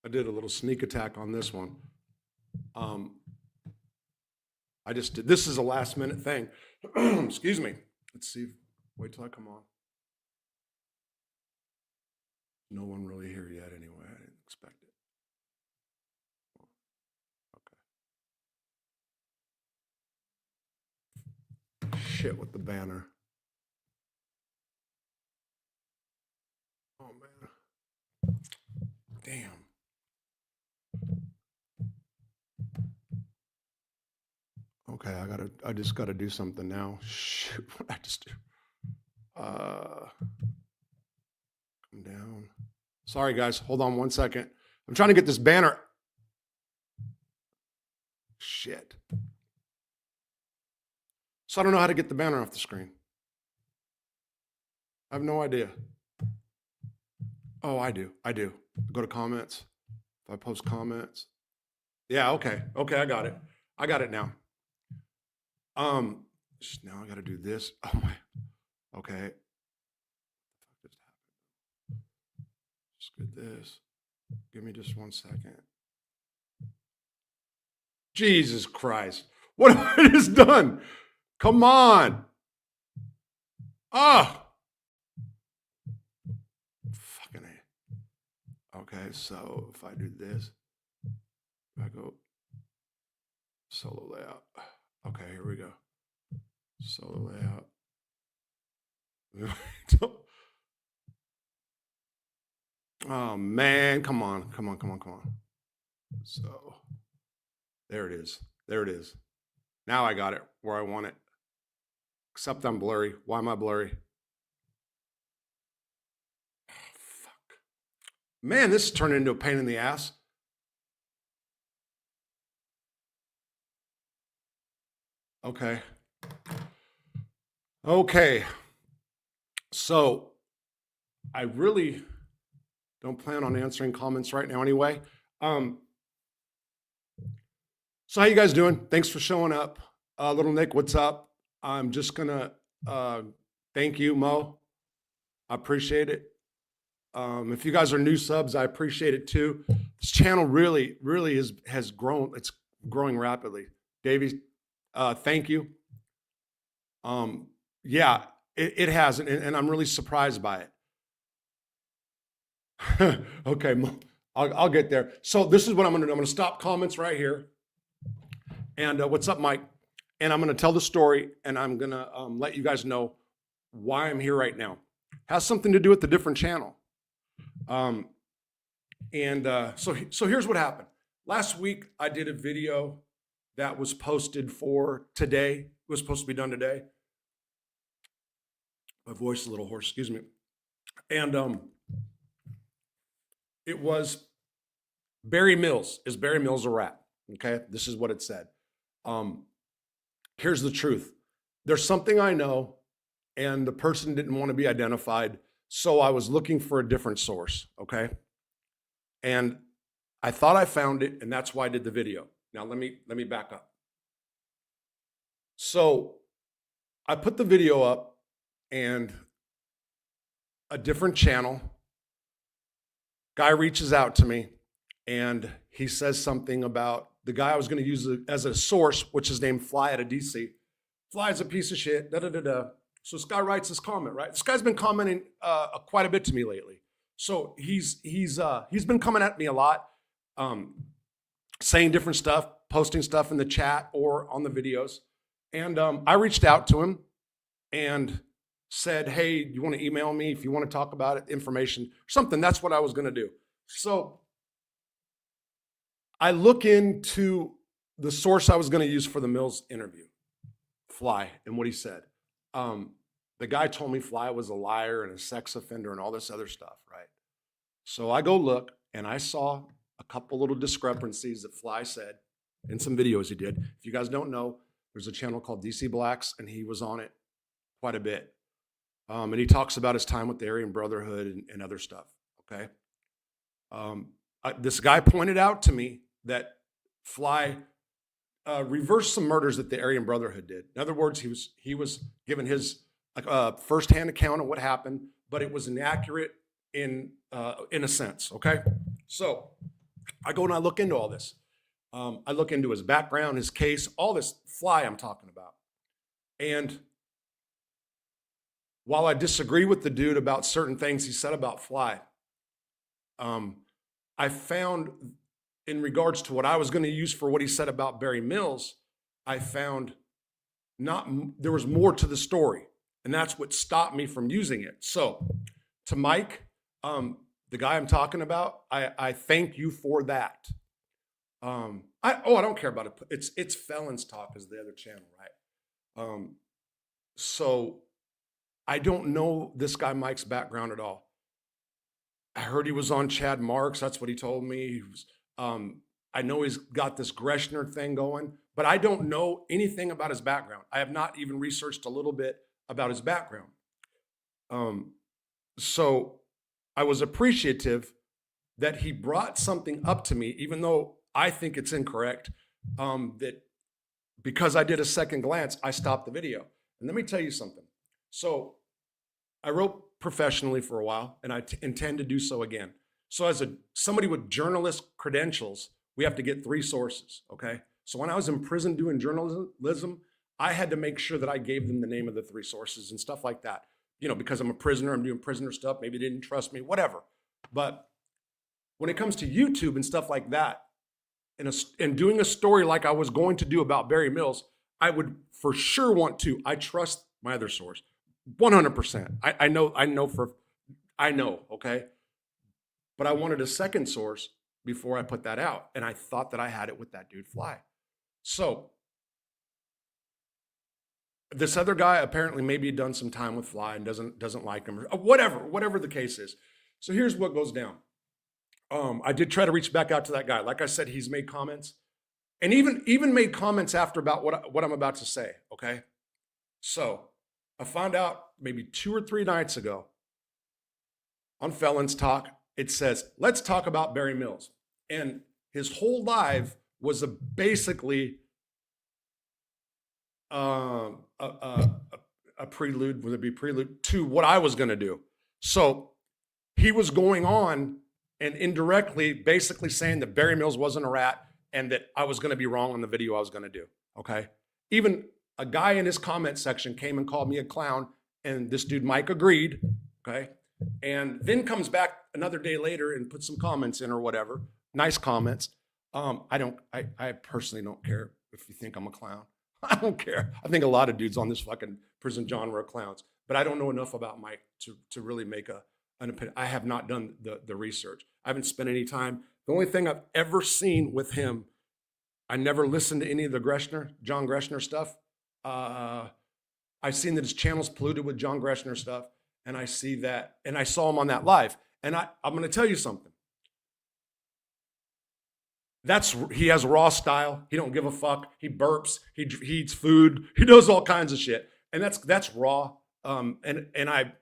I did a little sneak attack on this one. I just did, this is a last minute thing. Excuse me. Let's see. Wait till I come on. No one really here yet anyway. I didn't expect it. Okay. Shit with the banner. Oh, man. Damn. Okay, I just gotta do something now. Shoot, what did I just do? Come down. Sorry, guys. Hold on 1 second. I'm trying to get this banner. Shit. So I don't know how to get the banner off the screen. I have no idea. Oh, I do. Go to comments. If I post comments. Yeah, okay. Okay, I got it. I got it now. Now I got to do this. Oh my. Okay. Just get this. Give me just 1 second. Jesus Christ. What have I just done? Come on. Ah. Fucking A. Okay, so if I do this, I go solo layout. Okay, here we go. Solo layout. Oh man, come on. So there it is. Now I got it where I want it. Except I'm blurry. Why am I blurry? Oh, fuck. Man, this is turning into a pain in the ass. Okay. So I really don't plan on answering comments right now anyway. So how you guys doing? Thanks for showing up. Little Nick, what's up? I'm just gonna thank you, Mo. I appreciate it. If you guys are new subs, I appreciate it too. This channel really has grown. It's growing rapidly. Davey, thank you. Yeah, it has, and I'm really surprised by it. Okay, I'll get there. So this is what I'm gonna do. I'm gonna stop comments right here. And what's up, Mike? And I'm gonna tell the story, and I'm gonna let you guys know why I'm here right now. Has something to do with the different channel. So here's what happened. Last week, I did a video that was posted for today. It was supposed to be done today. My voice is a little hoarse, excuse me. And it was Barry Mills. Is Barry Mills a rat? Okay, this is what it said. Here's the truth. There's something I know, and the person didn't want to be identified, so I was looking for a different source, okay? And I thought I found it, and that's why I did the video. Now let me back up. So I put the video up, and a different channel guy reaches out to me, and he says something about the guy I was going to use as a source, which is named Fly out of DC. Fly's a piece of shit, da-da-da-da. So this guy writes this comment, right? This guy's been commenting quite a bit to me lately. So he's been coming at me a lot, saying different stuff, posting stuff in the chat or on the videos. And I reached out to him and said, hey, you want to email me if you want to talk about it, information, something. That's what I was going to do. So I look into the source I was going to use for the Mills interview, Fly, and what he said. The guy told me Fly was a liar and a sex offender and all this other stuff, right? So I go look, and I saw a couple little discrepancies that Fly said in some videos he did. If you guys don't know, there's a channel called DC Blacks, and he was on it quite a bit. And he talks about his time with the Aryan Brotherhood and other stuff, okay? This guy pointed out to me that Fly reversed some murders that the Aryan Brotherhood did. In other words, he was given his firsthand account of what happened, but it was inaccurate in a sense. Okay, so I go and I look into all this. I look into his background, his case, all this Fly I'm talking about. And while I disagree with the dude about certain things he said about Fly, I found in regards to what I was going to use for what he said about Barry Mills, I found there was more to the story. And that's what stopped me from using it. So to Mike, the guy I'm talking about, I thank you for that. I don't care about it. It's Felons Talk is the other channel, right? So I don't know this guy Mike's background at all. I heard he was on Chad Marks. That's what he told me. He was, I know he's got this Greschner thing going, but I don't know anything about his background. I have not even researched a little bit about his background. So I was appreciative that he brought something up to me, even though I think it's incorrect, that because I did a second glance, I stopped the video. And let me tell you something. So I wrote professionally for a while, and I intend to do so again. So as somebody with journalist credentials, we have to get 3 sources, okay? So when I was in prison doing journalism, I had to make sure that I gave them the name of the 3 sources and stuff like that. You know, because I'm a prisoner, I'm doing prisoner stuff, maybe they didn't trust me, whatever. But when it comes to YouTube and stuff like that, and doing a story like I was going to do about Barry Mills, I would for sure want to. I trust my other source, 100%. I know, okay? But I wanted a second source before I put that out, and I thought that I had it with that dude Fly. So this other guy apparently maybe had done some time with Fly and doesn't like him, or whatever the case is. So here's what goes down. I did try to reach back out to that guy. Like I said, he's made comments, and even made comments after about what I'm about to say. Okay, so I found out maybe 2 or 3 nights ago on Felons Talk. It says, let's talk about Barry Mills, and his whole live was basically a prelude. Would it be prelude to what I was going to do? So he was going on and indirectly basically saying that Barry Mills wasn't a rat and that I was going to be wrong on the video I was going to do, okay? Even a guy in his comment section came and called me a clown, and this dude Mike agreed, okay? And then comes back another day later and puts some comments in or whatever, nice comments. I personally don't care if you think I'm a clown. I don't care. I think a lot of dudes on this fucking prison genre are clowns, but I don't know enough about Mike to really make an opinion. I have not done the research. I haven't spent any time. The only thing I've ever seen with him, I never listened to any of the John Greschner stuff. I've seen that his channel's polluted with John Greschner stuff, and I see that, and I saw him on that live. And I'm going to tell you something. He has raw style. He don't give a fuck. He burps. He eats food. He does all kinds of shit, and that's raw. And I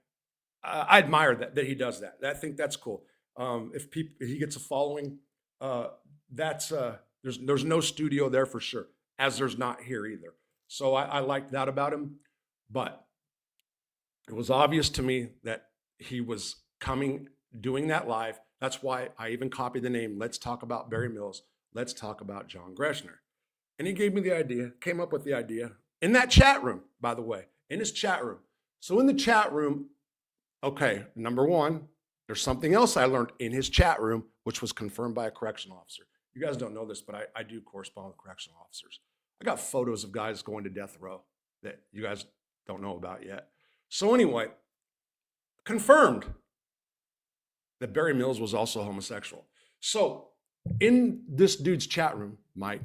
admire that he does that. I think that's cool. If he gets a following, there's no studio there for sure, as there's not here either. So I like that about him, but it was obvious to me that he was doing that live. That's why I even copied the name. Let's talk about Barry Mills. Let's talk about John Greschner. And he gave me the idea, came up with the idea in that chat room, by the way, in his chat room. So in the chat room, okay, number one, there's something else I learned in his chat room, which was confirmed by a correctional officer. You guys don't know this, but I do correspond with correctional officers. I got photos of guys going to death row that you guys don't know about yet. So anyway, confirmed that Barry Mills was also homosexual. So in this dude's chat room, Mike,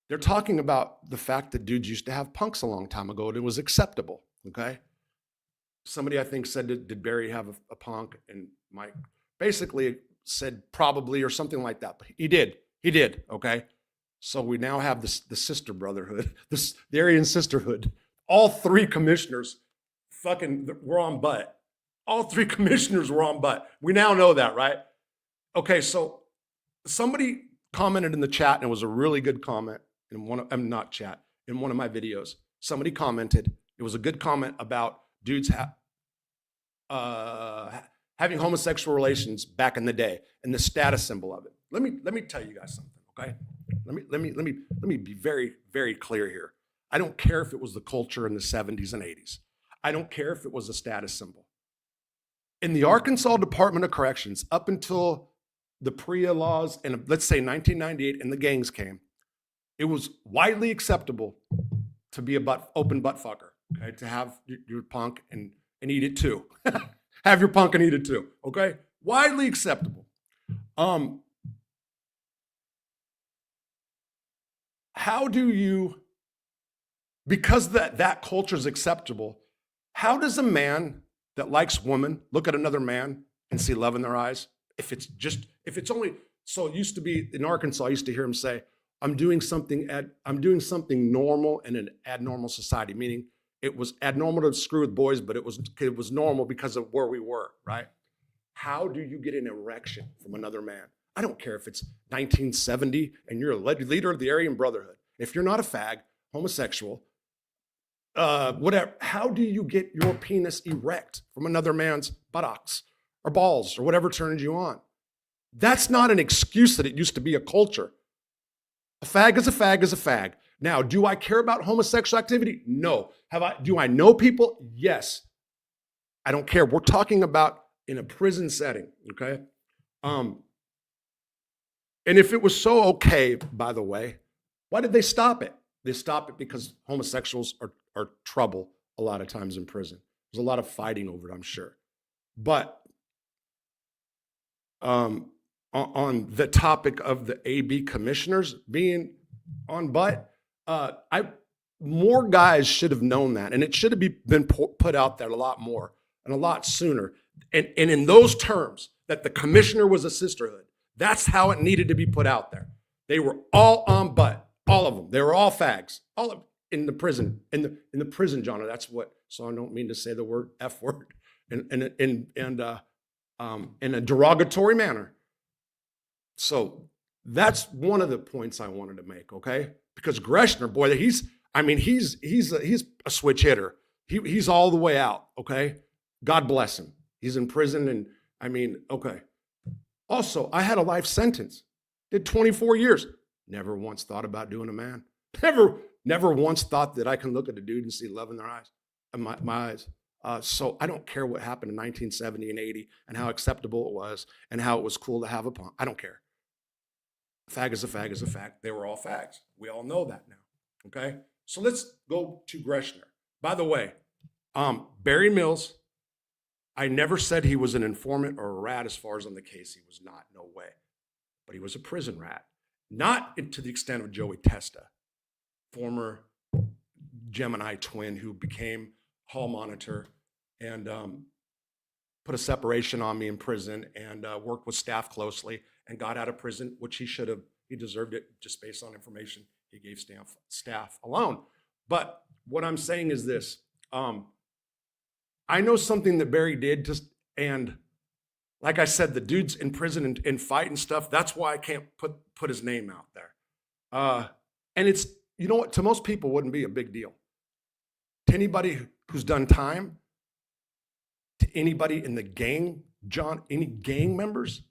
they're talking about the fact that dudes used to have punks a long time ago and it was acceptable, okay? Somebody I think said, did Barry have a punk? And Mike basically said probably or something like that. But he did, okay? So we now have the sister brotherhood, the Aryan sisterhood. All 3 commissioners were on butt. All 3 commissioners were on butt. We now know that, right? Okay, so somebody commented in the chat, and it was a really good comment in one of my videos. Somebody commented, it was a good comment about dudes having homosexual relations back in the day and the status symbol of it. let me tell you guys something, okay? Let me be very, very clear here. I don't care if it was the culture in the 70s and 80s. I don't care if it was a status symbol. In the Arkansas Department of Corrections, up until the PREA laws and let's say 1998 and the gangs came, it was widely acceptable to be a open butt fucker, okay? To have your punk and eat it too. Have your punk and eat it too, okay? Widely acceptable. How do you, because that culture is acceptable, how does a man that likes women look at another man and see love in their eyes? If it's only, so it used to be in Arkansas, I used to hear him say, I'm doing something normal in an abnormal society, meaning it was abnormal to screw with boys, but it was normal because of where we were, right? How do you get an erection from another man? I don't care if it's 1970 and you're a leader of the Aryan Brotherhood. If you're not a fag, homosexual, whatever, how do you get your penis erect from another man's buttocks or balls or whatever turns you on? That's not an excuse that it used to be a culture. A fag is a fag is a fag. Now, do I care about homosexual activity? No. Do I know people? Yes. I don't care. We're talking about in a prison setting, okay? And if it was so okay, by the way, why did they stop it? They stopped it because homosexuals are trouble a lot of times in prison. There's a lot of fighting over it, I'm sure. But on the topic of the AB commissioners being on butt, more guys should have known that, and it should have been put out there a lot more and a lot sooner. And in those terms, that the commissioner was a sisterhood. That's how it needed to be put out there. They were all on butt, all of them. They were all fags, all of in the prison, in the prison genre. That's what. So I don't mean to say the word F word in a derogatory manner. So that's one of the points I wanted to make. Okay, because Greschner, boy, he's a switch hitter. He's all the way out. Okay, God bless him. He's in prison, and okay. Also, I had a life sentence. Did 24 years. Never once thought about doing a man. Never once thought that I can look at a dude and see love in their eyes, in my eyes. So I don't care what happened in 1970 and 80 and how acceptable it was and how it was cool to have a punk. I don't care. Fag is a fag is a fact. They were all fags. We all know that now. Okay? So let's go to Greschner. By the way, Barry Mills, I never said he was an informant or a rat as far as on the case. He was not, no way. But he was a prison rat. Not to the extent of Joey Testa, former Gemini twin who became hall monitor and put a separation on me in prison and worked with staff closely and got out of prison, which he should have. He deserved it just based on information he gave staff alone. But what I'm saying is this. I know something that Barry did, and like I said, the dude's in prison and fight and stuff. That's why I can't put his name out there. And it's, you know what, to most people wouldn't be a big deal. To anybody who's done time, to anybody in the gang, any gang members,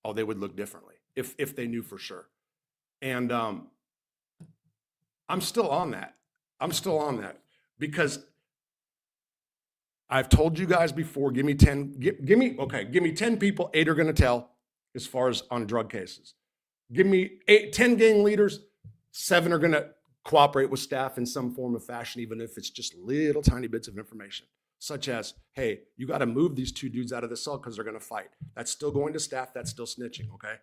oh, they would look differently if they knew for sure. And I'm still on that. Because I've told you guys before, give me 10 people, 8 are gonna tell as far as on drug cases. Give me 10 gang leaders, 7 are gonna cooperate with staff in some form of fashion, even if it's just little tiny bits of information, such as, hey, you gotta move these 2 dudes out of the cell because they're gonna fight. That's still going to staff, that's still snitching, okay?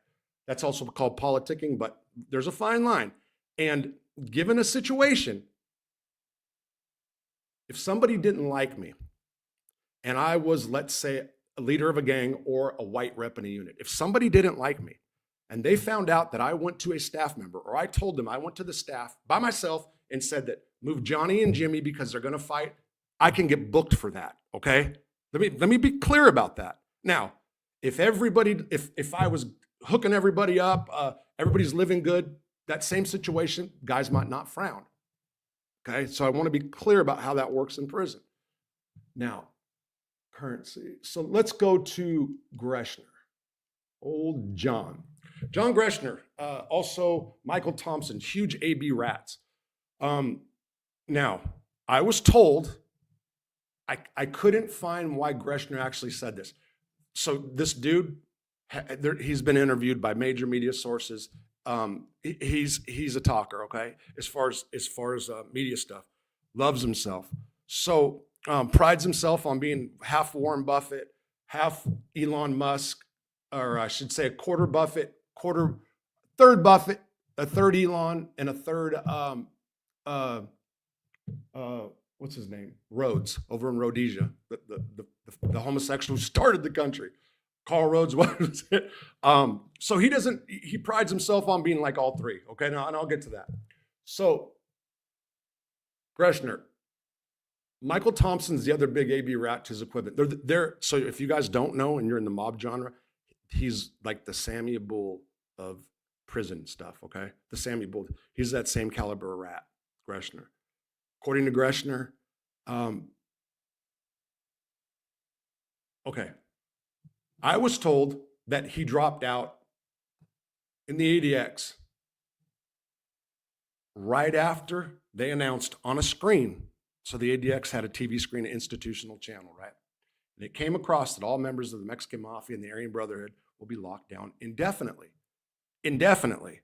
That's also called politicking, but there's a fine line. And given a situation, if somebody didn't like me, and I was, let's say, a leader of a gang or a white rep in a unit, if somebody didn't like me and they found out that I went to a staff member or I told them I went to the staff by myself and said that move Johnny and Jimmy because they're gonna fight, I can get booked for that, okay? Let me be clear about that. Now, if I was hooking everybody up, everybody's living good, that same situation, guys might not frown, okay? So I wanna be clear about how that works in prison. Now, currency. So let's go to Greschner, old John. John Greschner, also Michael Thompson, huge AB rats. Now, I was told, I couldn't find why Greschner actually said this. So this dude, he's been interviewed by major media sources. He's a talker, okay? As far as media stuff, loves himself. So prides himself on being half Warren Buffett, half Elon Musk, or I should say a quarter Buffett, third Buffett, a third Elon, and a third what's his name? Rhodes over in Rhodesia, the homosexual who started the country. Carl Rhodes, what was it? So he prides himself on being like all three. Okay, now, and I'll get to that. So, Greschner, Michael Thompson's the other big AB rat to his equivalent. So if you guys don't know and you're in the mob genre, he's like the Sammy Bull of prison stuff, okay? The Sammy Bull. He's that same caliber of rat, Greschner. According to Greschner, okay, I was told that he dropped out in the ADX right after they announced on a screen. So the ADX had a TV screen, an institutional channel, right? And it came across that all members of the Mexican Mafia and the Aryan Brotherhood will be locked down indefinitely. Indefinitely.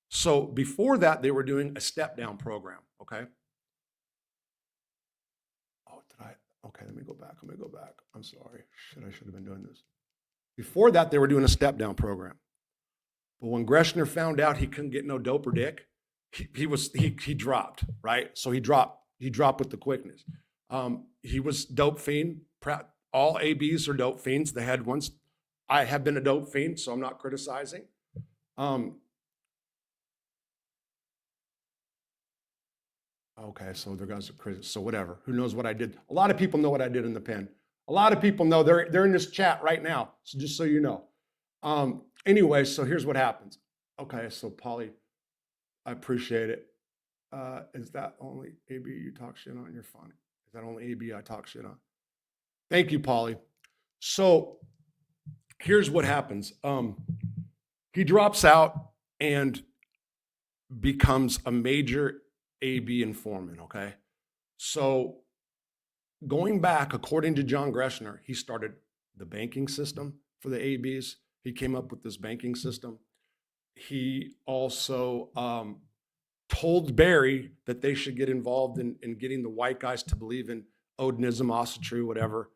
So before that, they were doing a step-down program, okay? Okay, let me go back. I'm sorry. I should have been doing this. Before that, they were doing a step-down program. But when Greschner found out he couldn't get no dope or dick, he dropped, right? So he dropped with the quickness. He was dope fiend. All ABs are dope fiends. The head ones. I have been a dope fiend, so I'm not criticizing. Okay, so there guys are crazy. So whatever. Who knows what I did? A lot of people know what I did in the pen. A lot of people know. They're in this chat right now. So just so you know. Anyway, so here's what happens. Okay, so Polly, I appreciate it. Is that only AB you talk shit on? You're funny. Is that only AB I talk shit on? Thank you, Polly. So here's what happens. He drops out and becomes a major AB informant, okay? So going back, according to John Greschner, he started the banking system for the ABs. He came up with this banking system. He also told Barry that they should get involved in getting the white guys to believe in Odinism, Asatru, whatever.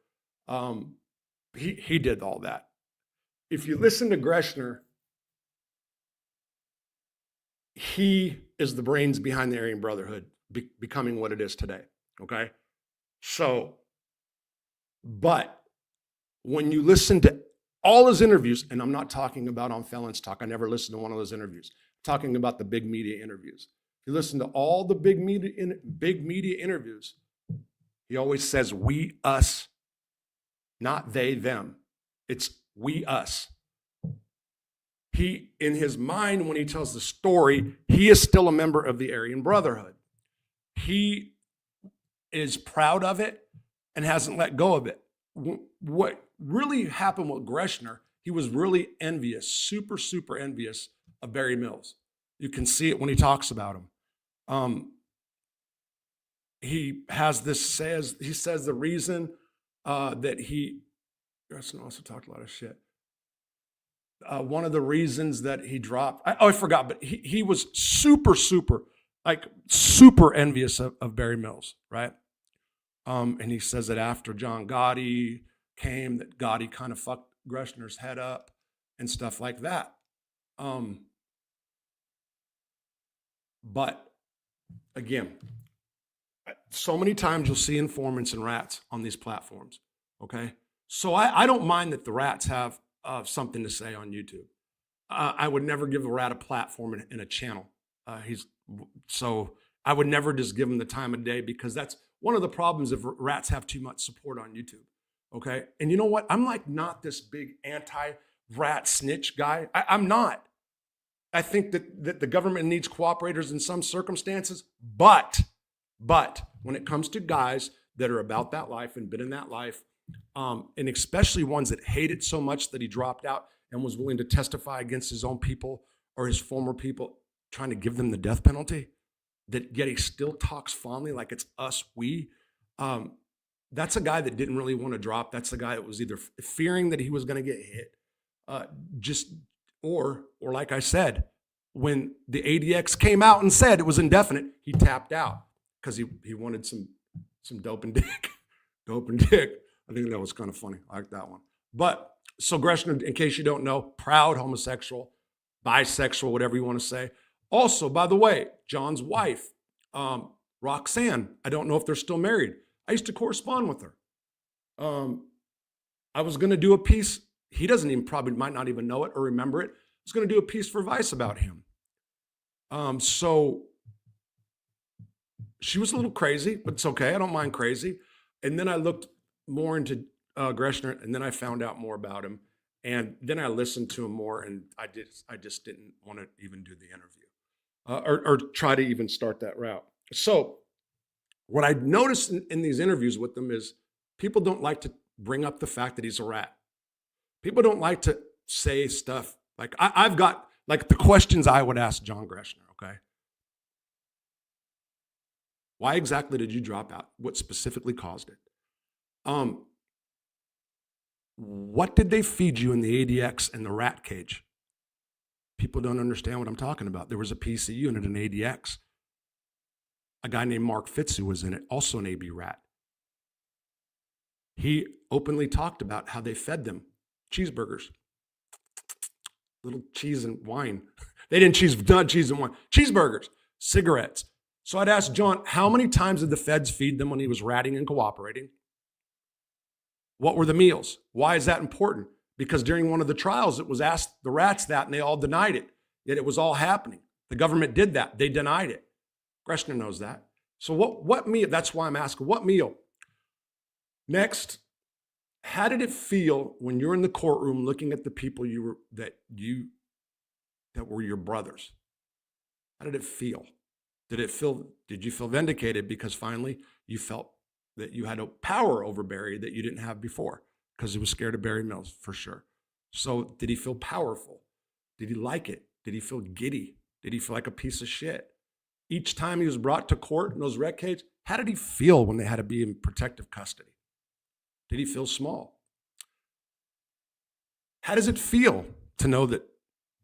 He did all that. If you listen to Greschner, he is the brains behind the Aryan Brotherhood becoming what it is today, okay? So, but when you listen to all his interviews, and I'm not talking about on Felons Talk, I never listened to one of those interviews, I'm talking about the big media interviews. If you listen to all the big media interviews, he always says we, us, not they, them. It's we, us. He, in his mind, when he tells the story, he is still a member of the Aryan Brotherhood. He is proud of it and hasn't let go of it. What really happened with Greschner, he was really envious, super, super envious of Barry Mills. You can see it when he talks about him. He has this, he says the reason that Greschner also talked a lot of shit. One of the reasons that he dropped, I forgot, but he was super envious of Barry Mills, right? And he says that after John Gotti came, that Gotti kind of fucked Greschner's head up and stuff like that. But again, so many times you'll see informants and rats on these platforms, okay? So I don't mind that the rats have something to say on YouTube. I would never give a rat a platform in a channel. So I would never just give him the time of day, because that's one of the problems if rats have too much support on YouTube. Okay. And you know what? I'm like not this big anti-rat snitch guy. I'm not. I think that the government needs cooperators in some circumstances, but when it comes to guys that are about that life and been in that life, and especially ones that hate it so much that he dropped out and was willing to testify against his own people or his former people, trying to give them the death penalty, that yet he still talks fondly like it's us, we. That's a guy that didn't really want to drop. That's the guy that was either fearing that he was going to get hit, or like I said, when the ADX came out and said it was indefinite, he tapped out because he wanted some dope and dick. Dope and dick. I think that was kind of funny. I like that one. But so Greschner, in case you don't know, proud homosexual, bisexual, whatever you want to say. Also, by the way, John's wife, Roxanne, I don't know if they're still married. I used to correspond with her. I was going to do a piece. He doesn't even, probably might not even know it or remember it. I was going to do a piece for Vice about him. So she was a little crazy, but it's okay. I don't mind crazy. And then I looked more into Greschner, and then I found out more about him. And then I listened to him more, and I just didn't want to even do the interview or try to even start that route. So what I noticed in these interviews with them is people don't like to bring up the fact that he's a rat. People don't like to say stuff like, I've got like the questions I would ask John Greschner, okay? Why exactly did you drop out? What specifically caused it? What did they feed you in the ADX and the rat cage? People don't understand what I'm talking about. There was a PC unit in ADX. A guy named Mark Fitzu was in it, also an AB rat. He openly talked about how they fed them cheeseburgers, little cheese and wine. They didn't not cheese and wine, cheeseburgers, cigarettes. So I'd ask John, how many times did the feds feed them when he was ratting and cooperating? What were the meals? Why is that important? Because during one of the trials, it was asked the rats that, and they all denied it. Yet it was all happening. The government did that. They denied it. Greschner knows that. So what meal? That's why I'm asking, what meal? Next, how did it feel when you're in the courtroom looking at the people that were your brothers? How did it feel? Did you feel vindicated because finally you felt that you had a power over Barry that you didn't have before? Because he was scared of Barry Mills, for sure. So did he feel powerful? Did he like it? Did he feel giddy? Did he feel like a piece of shit? Each time he was brought to court in those rec cages, how did he feel when they had to be in protective custody? Did he feel small? How does it feel to know that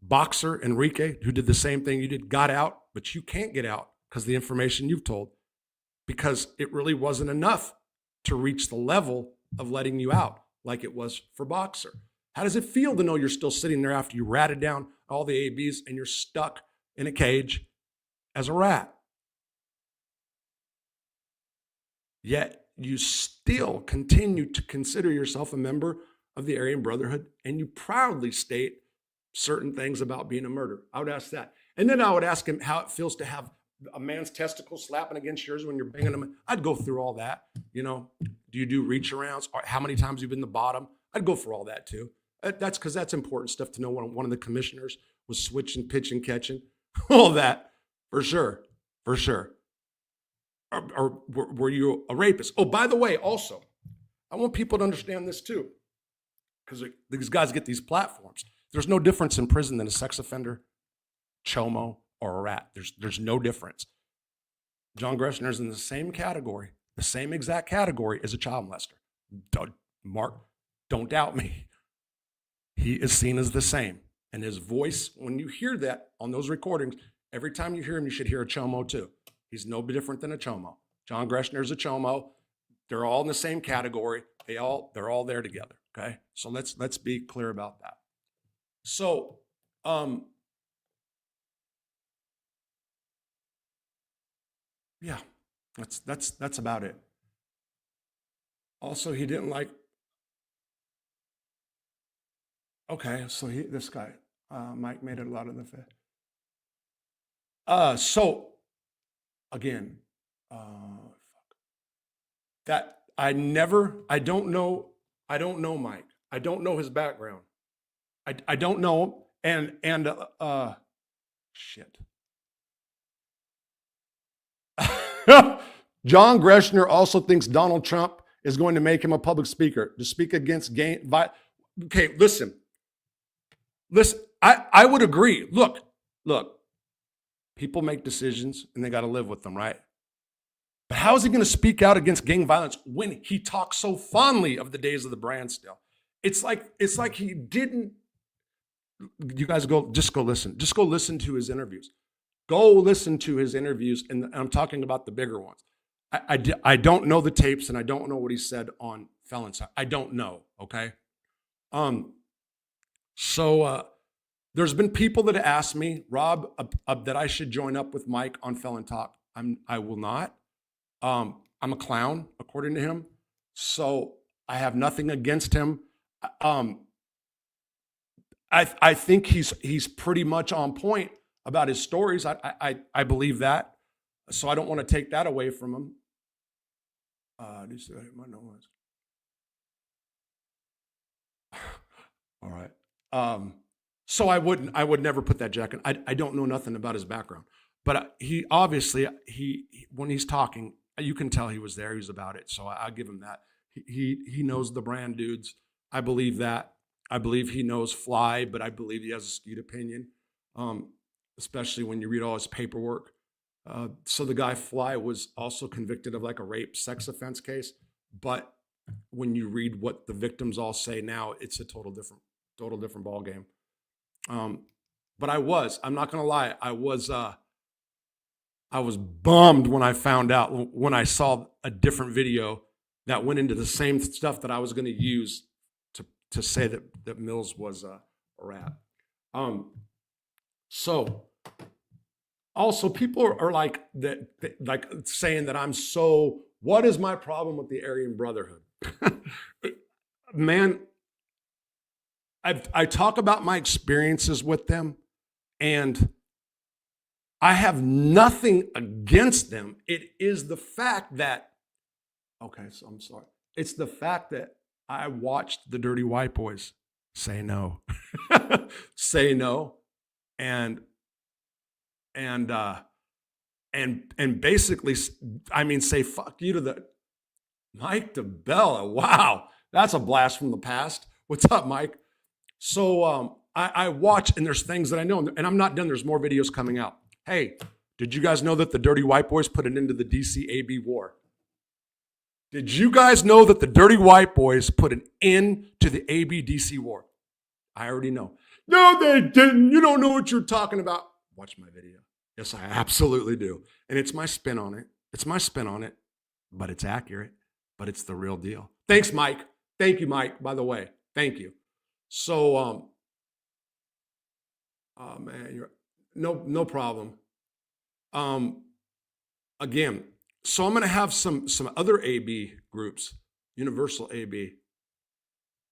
boxer Enrique, who did the same thing you did, got out, but you can't get out because of the information you've told, because it really wasn't enough to reach the level of letting you out like it was for boxer? How does it feel to know you're still sitting there after you ratted down all the ABs and you're stuck in a cage as a rat? Yet you still continue to consider yourself a member of the Aryan Brotherhood, and you proudly state certain things about being a murderer. I would ask that. And then I would ask him how it feels to have a man's testicles slapping against yours when you're banging them. I'd go through all that. You know, do you do reach arounds? Or how many times you've been the bottom? I'd go for all that too. That's because that's important stuff to know when one of the commissioners was switching, pitching, catching, all that, for sure, for sure. Or were you a rapist? Oh, by the way, also, I want people to understand this too, because these guys get these platforms. There's no difference in prison than a sex offender, chomo, or a rat. There's no difference. John Greschner is in the same category, the same exact category as a child molester. Mark, don't doubt me. He is seen as the same. And his voice, when you hear that on those recordings, every time you hear him, you should hear a chomo too. He's no different than a chomo. John Greschner is a chomo. They're all in the same category. They're all there together. Okay, so let's be clear about that. So, yeah, that's about it. Also, he didn't like. Okay, so this guy, Mike, made it a lot of the fit. So again, that I don't know Mike. I don't know his background. I don't know him. And shit. John Greschner also thinks Donald Trump is going to make him a public speaker to speak against okay, listen. listen, I would agree. Look, people make decisions and they got to live with them, right? But how is he going to speak out against gang violence when he talks so fondly of the days of the brand still? It's like he didn't. You guys just go listen. Just go listen to his interviews. Go listen to his interviews, and I'm talking about the bigger ones. I don't know the tapes, and I don't know what he said on Felon Talk. I don't know, okay? So there's been people that asked me, Rob, that I should join up with Mike on Felon Talk. I will not. I'm a clown, according to him. So I have nothing against him. I think he's pretty much on point about his stories. I believe that. So I don't want to take that away from him. Do you see that? My noise. All right. So I would never put that jacket. I don't know nothing about his background, but he obviously, when he's talking, you can tell he was there. He was about it. So I'll give him that. He knows the brand dudes. I believe that. I believe he knows Fly, but I believe he has a skewed opinion, especially when you read all his paperwork. So the guy Fly was also convicted of like a rape sex offense case, but when you read what the victims all say now, it's a total different ball game. But I'm not gonna lie, I was bummed when I found out, when I saw a different video that went into the same stuff that I was gonna use to say that Mills was a rat. So also people are like that, like saying that what is my problem with the Aryan Brotherhood? Man, I talk about my experiences with them, and I have nothing against them. It is the fact that, okay, so I'm sorry. It's the fact that I watched the Dirty White Boys say no, say no, and basically, I mean, say fuck you to the Mike DeBella. Wow, that's a blast from the past. What's up, Mike? So I watch, and there's things that I know, and I'm not done. There's more videos coming out. Hey, did you guys know that the Dirty White Boys put an end to the DC-AB war? Did you guys know that the Dirty White Boys put an end to the AB-DC war? I already know. No, they didn't. You don't know what you're talking about. Watch my video. Yes, I absolutely do. And it's my spin on it. It's my spin on it, but it's accurate, but it's the real deal. Thanks, Mike. Thank you, Mike, by the way. Thank you. So, oh man, no problem. Again, so I'm going to have some other AB groups, Universal AB.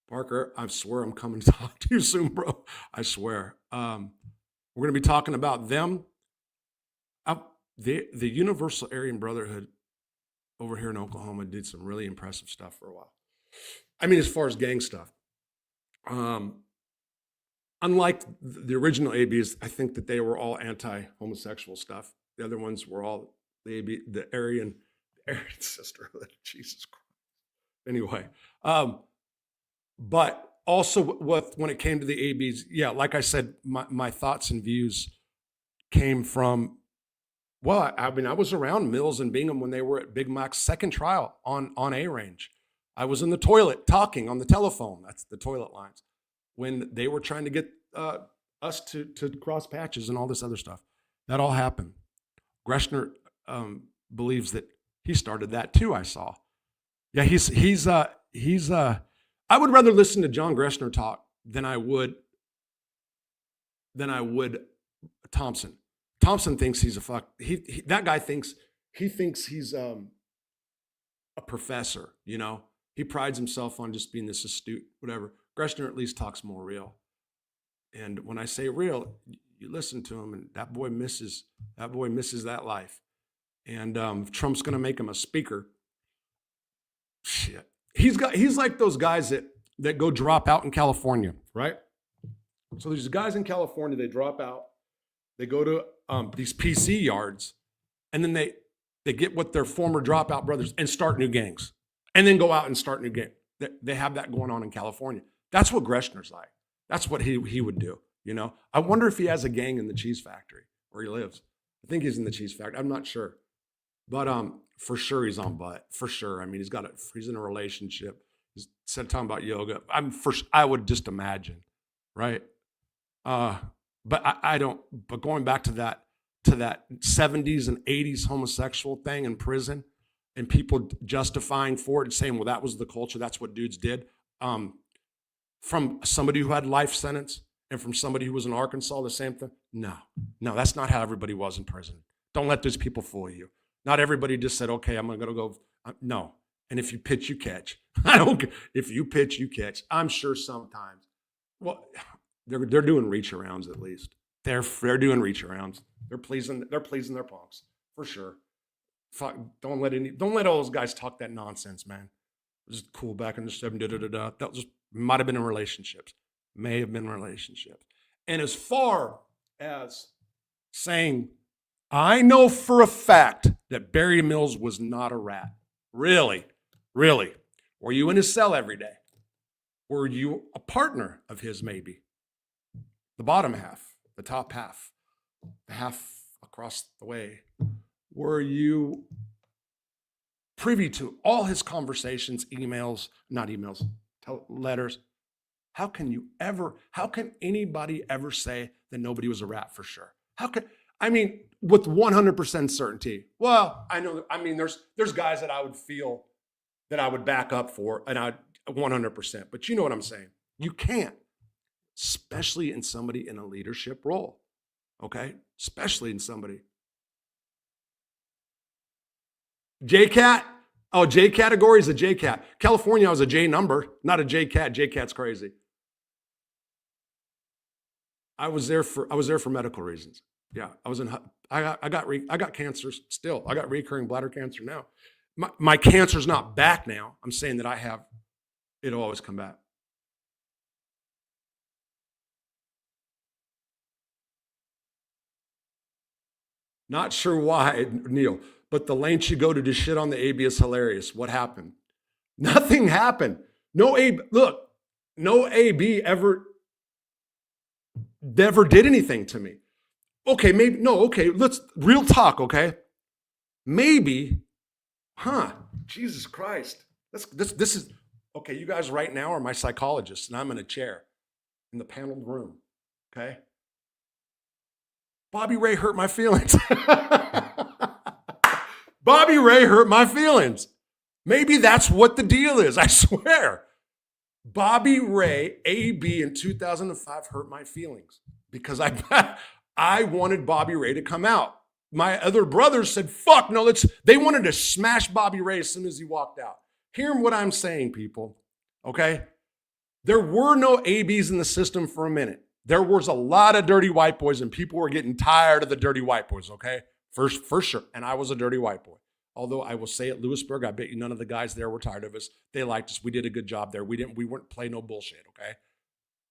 Parker, I swear I'm coming to talk to you soon, bro. I swear. We're going to be talking about them. The Universal Aryan Brotherhood over here in Oklahoma did some really impressive stuff for a while. I mean, as far as gang stuff. Unlike the original ABs, I think that they were all anti-homosexual stuff. The other ones were all the Aryan sisterhood. Jesus Christ. Anyway, but also when it came to the ABs, yeah, like I said, my thoughts and views came from, well, I mean, I was around Mills and Bingham when they were at Big Mac's second trial on A Range. I was in the toilet talking on the telephone. That's the toilet lines. When they were trying to get us to cross patches and all this other stuff. That all happened. Greschner believes that he started that too, I saw. Yeah, he's I would rather listen to John Greschner talk than I would Thompson. Thompson thinks he's that guy thinks he's a professor, you know. He prides himself on just being this astute, whatever. Greschner at least talks more real. And when I say real, you listen to him, and that boy misses that life. And Trump's going to make him a speaker. Shit, he's like those guys that go drop out in California, right? So there's guys in California, they drop out, they go to these PC yards, and then they get with their former dropout brothers and start new gangs, and then go out and start new gangs. They have that going on in California. That's what Greschner's like. That's what he would do. You know, I wonder if he has a gang in the cheese factory where he lives. I think he's in the cheese factory. I'm not sure, but for sure he's on butt. For sure. I mean, he's in a relationship. He's said talking about yoga. I would just imagine, right? Uh, but I don't. But going back to that 70s and 80s homosexual thing in prison, and people justifying for it and saying, well, that was the culture. That's what dudes did. From somebody who had life sentence and from somebody who was in Arkansas, the same thing. No, that's not how everybody was in prison. Don't let those people fool you. Not everybody just said, okay, I'm going to go. No. And if you pitch, you catch. I don't care. If you pitch, you catch. I'm sure sometimes. Well, they're doing reach arounds at least. They're doing reach arounds. They're pleasing their punks for sure. Fuck, don't let all those guys talk that nonsense, man. It was cool back in the 70s. That just might have been in relationships. May have been relationships. And as far as saying, I know for a fact that Barry Mills was not a rat. Really? Really? Were you in his cell every day? Were you a partner of his, maybe? The bottom half, the top half, the half across the way. Were you privy to all his conversations, letters? How can anybody ever say that nobody was a rat for sure? With 100% certainty. Well, there's guys that I would feel that I would back up for, and I 100%. But you know what I'm saying? You can't, especially in somebody in a leadership role. Okay, especially in somebody. J-Cat? Oh, J category is a J-Cat. California, I was a J number, not a J-Cat. J-Cat's crazy. I was there for medical reasons. Yeah, I got cancer still. I got recurring bladder cancer now. My cancer's not back now. I'm saying that it'll always come back. Not sure why, Neil, but the lengths you go to shit on the AB is hilarious. What happened? Nothing happened. No AB ever did anything to me. Okay, maybe, no, okay, let's real talk, okay? Maybe, Jesus Christ. This is, okay, you guys right now are my psychologists, and I'm in a chair in the paneled room, okay? Bobby Ray hurt my feelings. Bobby Ray hurt my feelings. Maybe that's what the deal is, I swear. Bobby Ray, AB in 2005 hurt my feelings because I wanted Bobby Ray to come out. My other brothers said, fuck, no, they wanted to smash Bobby Ray as soon as he walked out. Hear what I'm saying, people, okay? There were no ABs in the system for a minute. There was a lot of dirty white boys, and people were getting tired of the dirty white boys, okay? For sure. And I was a dirty white boy. Although I will say at Lewisburg, I bet you none of the guys there were tired of us. They liked us. We did a good job there. We weren't play no bullshit, okay?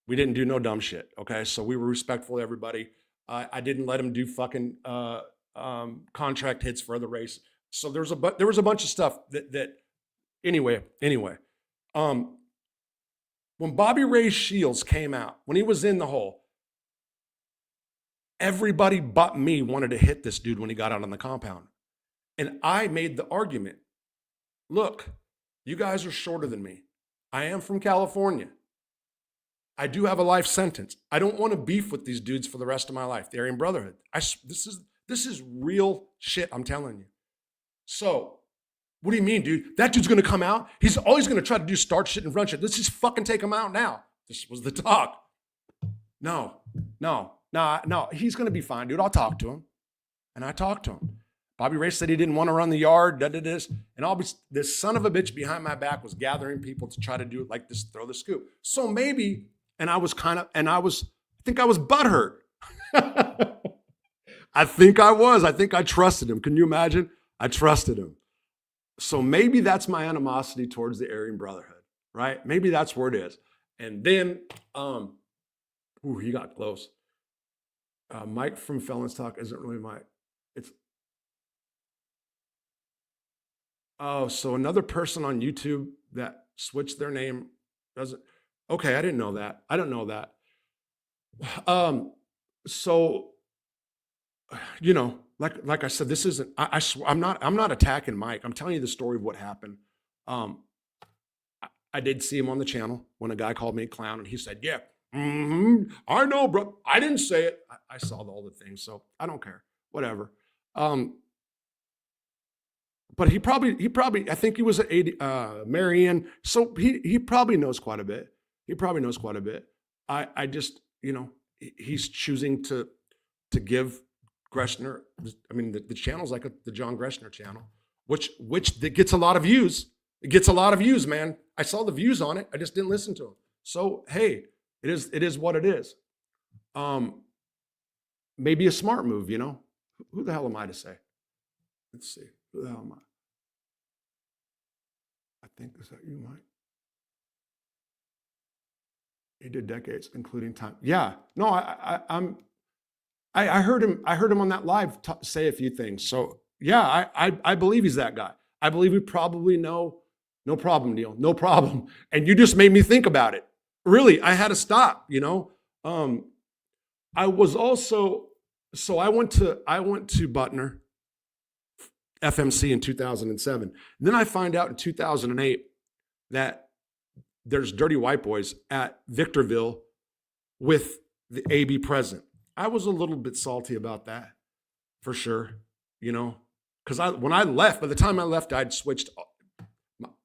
We didn't do no dumb shit, okay? So we were respectful to everybody. I didn't let them do fucking contract hits for other race. So there was a bunch of stuff that anyway. When Bobby Ray Shields came out, when he was in the hole, everybody but me wanted to hit this dude when he got out on the compound. And I made the argument, look, you guys are shorter than me. I am from California. I do have a life sentence. I don't want to beef with these dudes for the rest of my life. The Aryan Brotherhood. This is real shit, I'm telling you. So, what do you mean, dude? That dude's going to come out. He's always going to try to do start shit and run shit. Let's just fucking take him out now. This was the talk. No. He's going to be fine, dude. I'll talk to him. And I talked to him. Bobby Ray said he didn't want to run the yard, and this son of a bitch behind my back was gathering people to try to do it like this, throw the scoop. So maybe, I think I was butthurt. I think I trusted him. Can you imagine? I trusted him. So maybe that's my animosity towards the Aryan Brotherhood, right? Maybe that's where it is. And then, he got close. Mike from Felons Talk isn't really Mike. So another person on YouTube that switched their name doesn't. Okay, I didn't know that. I don't know that. So, like I said, this isn't. I'm not attacking Mike. I'm telling you the story of what happened. Um, I did see him on the channel when a guy called me a clown, and he said, "Yeah, I know, bro. I didn't say it. I saw all the things, so I don't care. Whatever." Um, but he probably, I think he was at Marion, so he probably knows quite a bit. He probably knows quite a bit. I just, he's choosing to give Greschner. I mean, the channel's like the John Greschner channel, which that gets a lot of views. It gets a lot of views, man. I saw the views on it. I just didn't listen to them. So hey, it is what it is. Um, Maybe a smart move, Who the hell am I to say? Let's see. Who the hell am I? I think is that you, Mike? He did decades, including time. Yeah. No, I heard him. I heard him on that live say a few things. So yeah, I believe he's that guy. I believe we probably know. No problem, Neil. No problem. And you just made me think about it. Really, I had to stop. I was also so I went to Butner FMC in 2007. And then I find out in 2008 that there's dirty white boys at Victorville with the AB present. I was a little bit salty about that, for sure, because when I left, by the time I left, I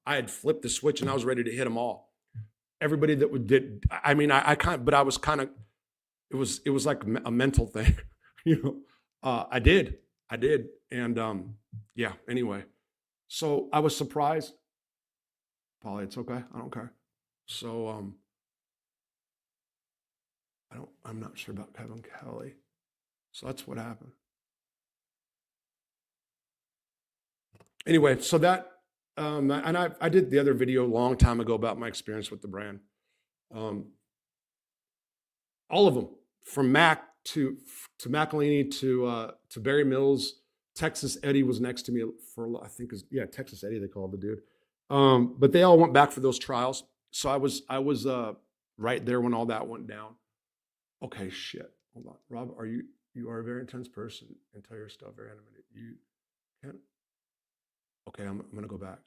had flipped the switch and I was ready to hit them all. Everybody that did, I mean, I kind of, but I was kind of, it was like a mental thing, I did, and yeah. Anyway, so I was surprised. Polly, it's okay. I don't care. So I'm not sure about Kevin Kelly. So that's what happened. Anyway, so that and I did the other video a long time ago about my experience with the brand. Um, all of them, from Mac to McElhaney to Barry Mills. Texas Eddie was next to me for, I think, Texas Eddie they called the dude. But they all went back for those trials. So I was right there when all that went down. Okay, shit. Hold on, Rob. You are a very intense person and tell your stuff very animated. You can't. Okay, I'm gonna go back.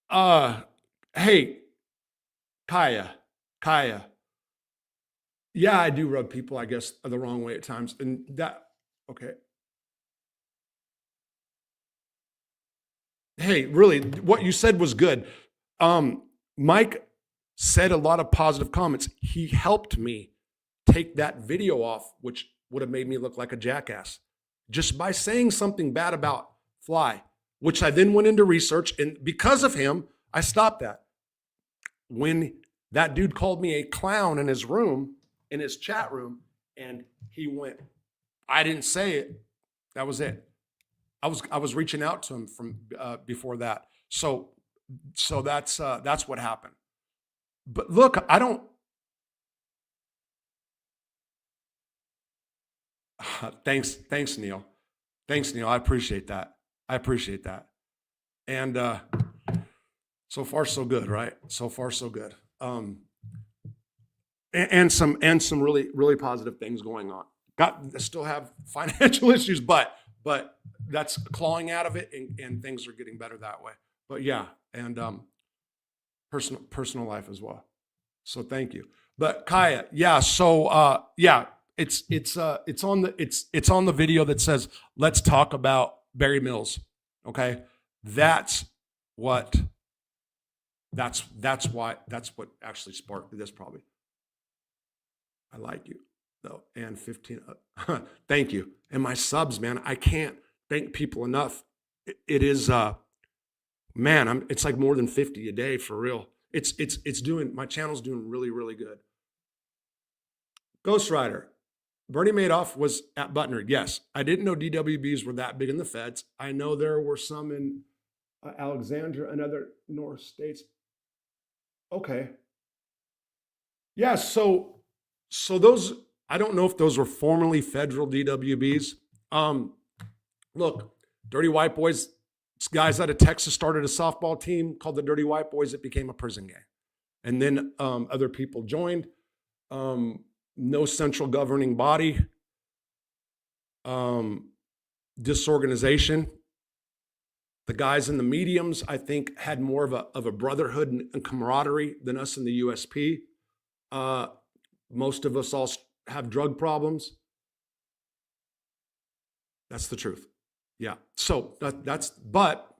Uh, hey, Kaya. Yeah, I do rub people, I guess, the wrong way at times, and that. Okay. Hey, really, what you said was good. Mike said a lot of positive comments. He helped me take that video off, which would have made me look like a jackass, just by saying something bad about Fly, which I then went into research. And because of him, I stopped that. When that dude called me a clown in his room, in his chat room, and he went, I didn't say it. That was it. I was reaching out to him from before that. So that's what happened. But look, I don't. Thanks, Neil. Thanks, Neil. I appreciate that. I appreciate that. And so far, so good, right? So far, so good. And some really really positive things going on. Still have financial issues, but that's clawing out of it, and things are getting better that way. But yeah, and personal life as well. So thank you. But Kaya, yeah. So yeah, it's on the video that says let's talk about Barry Mills. Okay, that's what that's what actually sparked this probably. I like you though, and 15. Thank you, and my subs, man. I can't thank people enough. It is man. It's like more than 50 a day for real. It's doing, my channel's doing really really good. Ghost Rider. Bernie Madoff was at Butner. Yes, I didn't know DWBs were that big in the feds. I know there were some in Alexandria and other North states. Okay. Yeah. So those, I don't know if those were formerly federal DWBs. Look, dirty white boys. It's guys out of Texas started a softball team called the Dirty White Boys. It became a prison gang. And then other people joined. No central governing body. Disorganization. The guys in the mediums, I think, had more of a brotherhood and camaraderie than us in the USP. Most of us all have drug problems. That's the truth. Yeah. So but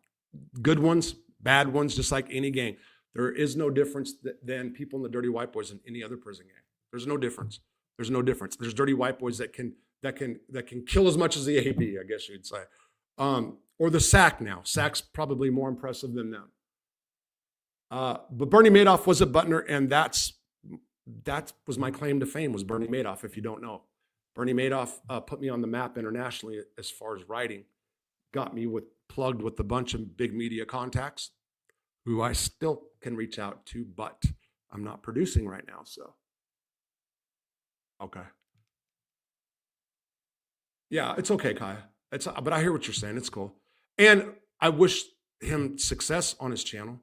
good ones, bad ones, just like any gang. There is no difference than people in the Dirty White Boys in any other prison gang. There's no difference. There's no difference. There's Dirty White Boys that can kill as much as the AB, I guess you'd say. Or the SAC now. SAC's probably more impressive than them. But Bernie Madoff was a Butner, and that was my claim to fame, was Bernie Madoff, if you don't know. Bernie Madoff put me on the map internationally as far as writing, got me plugged with a bunch of big media contacts who I still can reach out to, but I'm not producing right now, so. Okay. Yeah, it's okay, Kaya. But I hear what you're saying. It's cool. And I wish him success on his channel.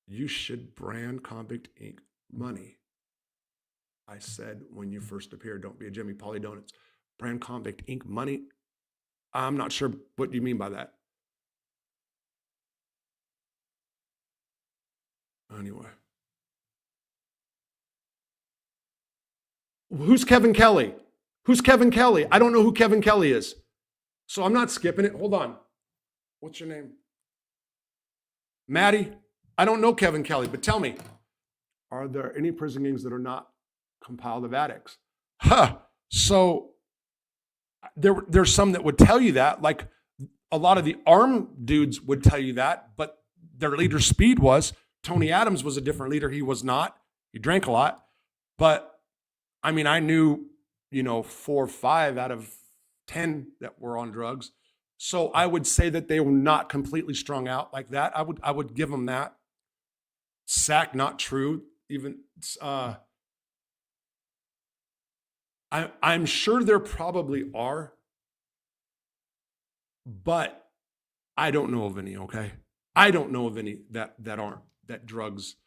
You should brand Convict Inc. money. I said when you first appeared, don't be a Jimmy Polly Donuts. Brand Convict Inc. money. I'm not sure what you mean by that. Anyway. Who's Kevin Kelly? Who's Kevin Kelly? I don't know who Kevin Kelly is. So I'm not skipping it. Hold on. What's your name? Maddie? I don't know Kevin Kelly, but tell me, are there any prison gangs that are not compiled of addicts? So there's some that would tell you that, like a lot of the armed dudes would tell you that, but their leader Speed was. Tony Adams was a different leader. He was not. He drank a lot. But I mean, I knew, 4 or 5 out of 10 that were on drugs. So I would say that they were not completely strung out like that. I would give them that. SAC, not true. Even I'm sure there probably are, but I don't know of any. Okay, I don't know of any that aren't, that drugs.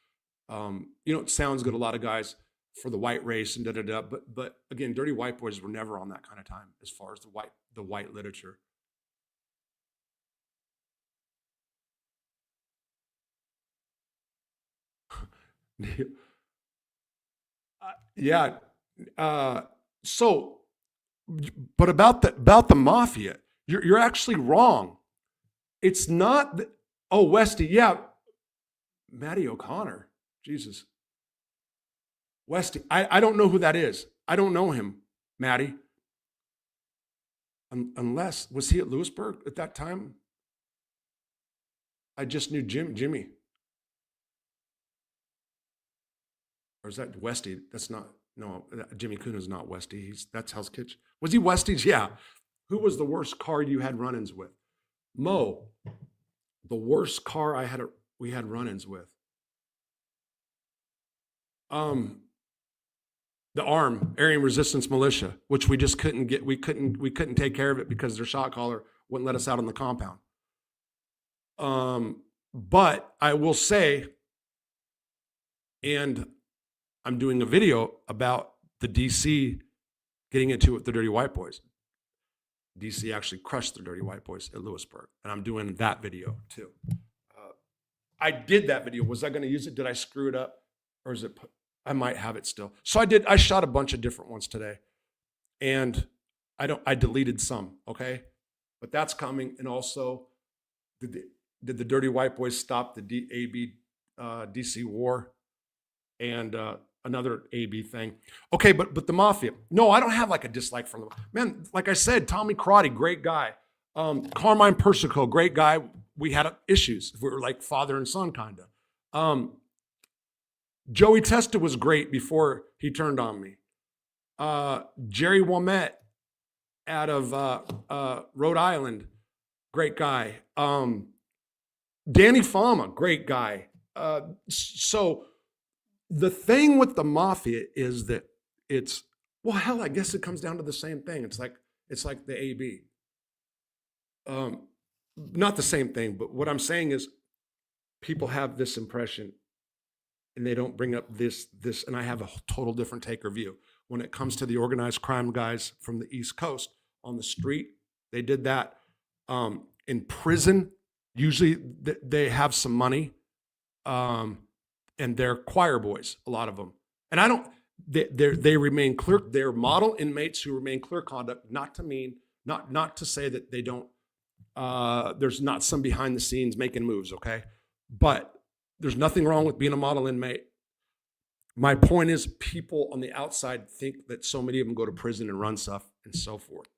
It sounds good. A lot of guys for the white race and but again, Dirty White Boys were never on that kind of time as far as the white literature. Yeah. So, but about the mafia, you're actually wrong. It's not. Oh, Westy, yeah, Matty O'Connor, Jesus, Westy. I don't know who that is. I don't know him, Matty. Unless was he at Lewisburg at that time? I just knew Jimmy. Or is that Westy? That's not, no, Jimmy Kuhn is not Westy. That's Hell's Kitchen. Was he Westy's? Yeah. Who was the worst car you had run-ins with? Mo. The worst car we had run-ins with. The ARM, Aryan Resistance Militia, which we just couldn't get. We couldn't take care of it because their shot caller wouldn't let us out on the compound. But I will say, and I'm doing a video about the DC getting into it with the Dirty White Boys. DC actually crushed the Dirty White Boys at Lewisburg, and I'm doing that video too. I did that video. Was I going to use it? Did I screw it up, or is it? I might have it still. So I did. I shot a bunch of different ones today, and I deleted some. Okay, but that's coming. And also, did the Dirty White Boys stop the AB DC war? And another AB thing. Okay, but the mafia. No, I don't have like a dislike for them. Man, like I said, Tommy Karate, great guy. Carmine Persico, great guy. We had issues. We were like father and son, kind of. Joey Testa was great before he turned on me. Jerry Womet out of Rhode Island, great guy. Danny Fama, great guy. So the thing with the mafia is that it's, well, hell, I guess it comes down to the same thing. It's like It's like the AB. Not the same thing, but what I'm saying is people have this impression and they don't bring up this, and I have a total different take or view. When it comes to the organized crime guys from the East Coast on the street, they did that. In prison, usually they have some money, and they're choir boys, a lot of them. And I don't, they remain clear, they're model inmates who remain clear conduct, not to say that they don't, there's not some behind the scenes making moves, okay? But there's nothing wrong with being a model inmate. My point is people on the outside think that so many of them go to prison and run stuff and so forth.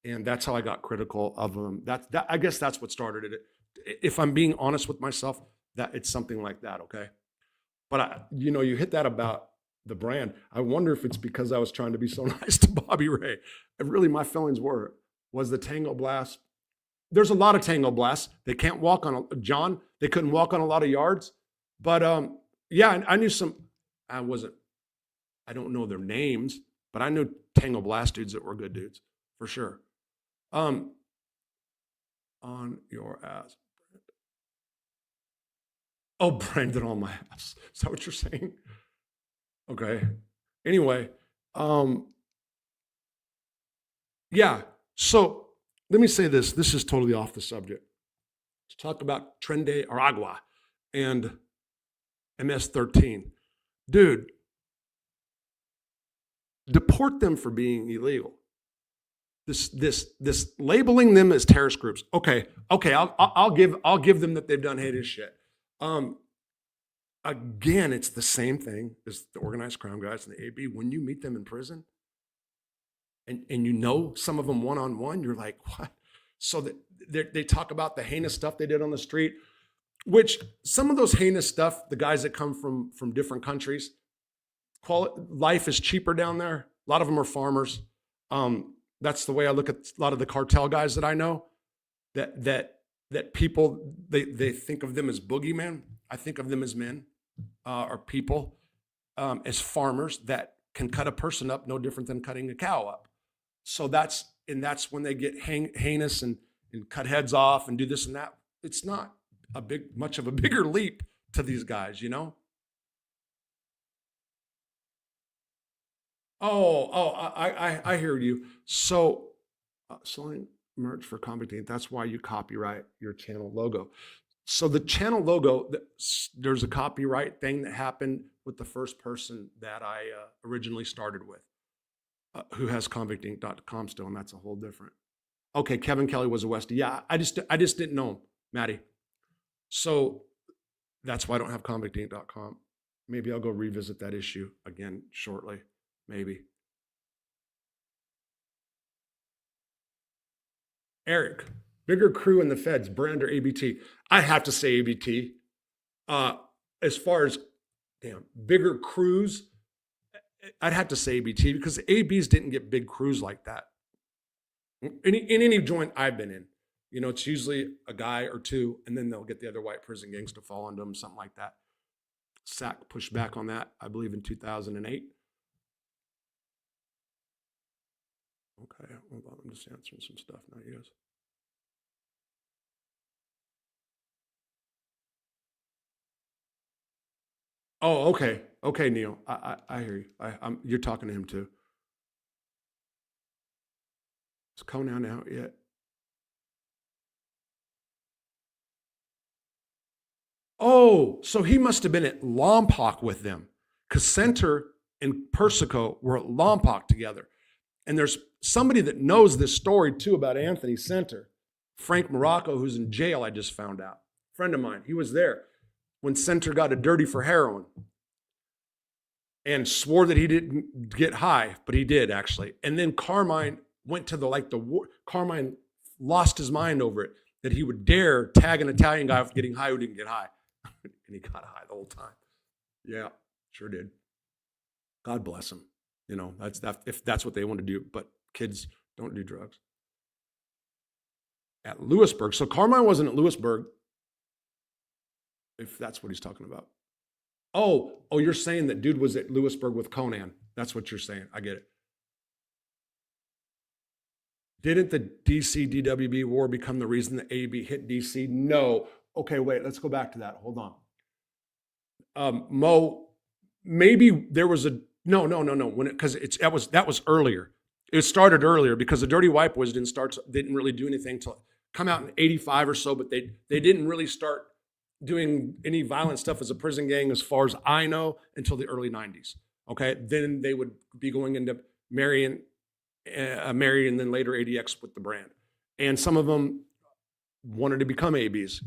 And that's how I got critical of them. I guess that's what started it. If I'm being honest with myself, that it's something like that, okay? But you hit that about the brand. I wonder if it's because I was trying to be so nice to Bobby Ray. Really, my feelings was the Tango Blast. There's a lot of Tango Blasts. They can't walk on John. They couldn't walk on a lot of yards. But yeah, I knew some. I don't know their names, but I knew Tango Blast dudes that were good dudes for sure. On your ass. Oh, Brandon on my ass. Is that what you're saying? Okay. Anyway, yeah. So let me say this. This is totally off the subject. Let's talk about Tren de Aragua and MS-13. Dude, deport them for being illegal. This labeling them as terrorist groups. Okay. I'll give them that they've done heinous shit. Again, it's the same thing as the organized crime guys and the AB. When you meet them in prison, and some of them one-on-one, you're like, what? So they talk about the heinous stuff they did on the street, which some of those heinous stuff, the guys that come from different countries, life is cheaper down there. A lot of them are farmers. That's the way I look at a lot of the cartel guys that I know, that people, they think of them as boogeymen. I think of them as men or people, as farmers that can cut a person up no different than cutting a cow up. So that's when they get heinous and cut heads off and do this and that. It's not much of a bigger leap to these guys, I hear you. So selling merch for Convicting, that's why you copyright your channel logo. So the channel logo, there's a copyright thing that happened with the first person that I originally started with, who has convicting.com still, and that's a whole different. Okay, Kevin Kelly was a Westie. Yeah, I just didn't know him, Maddie. So that's why I don't have convicting.com. Maybe I'll go revisit that issue again shortly. Maybe. Eric, bigger crew in the feds, brand or ABT? I have to say ABT. As far as bigger crews, I'd have to say ABT because the ABs didn't get big crews like that. In any joint I've been in, it's usually a guy or two, and then they'll get the other white prison gangs to fall under them, something like that. SAC pushed back on that, I believe, in 2008. Okay, hold on, I'm just answering some stuff now, you guys. Oh, okay. Okay, Neil. I hear you. You're talking to him too. Is Conan out yet? Oh, so he must have been at Lompoc with them, because Center and Persico were at Lompoc together. And there's somebody that knows this story too about Anthony Center, Frank Morocco, who's in jail, I just found out. Friend of mine, he was there when Center got a dirty for heroin and swore that he didn't get high, but he did actually. And then Carmine went to Carmine lost his mind over it, that he would dare tag an Italian guy for getting high who didn't get high. And he got high the whole time. Yeah, sure did. God bless him. If that's what they want to do, but kids don't do drugs. At Lewisburg. So Carmine wasn't at Lewisburg, if that's what he's talking about. Oh, you're saying that dude was at Lewisburg with Conan. That's what you're saying. I get it. Didn't the DC DWB war become the reason the AB hit DC? No. Okay, wait, let's go back to that. Hold on. Mo, maybe there was a no. When because it's that was earlier. It started earlier because the Dirty White Boys didn't really do anything till come out in '85 or so, but they didn't really start doing any violent stuff as a prison gang, as far as I know, until the early '90s. Okay, then they would be going into Marion, and then later ADX with the brand, and some of them wanted to become ABs.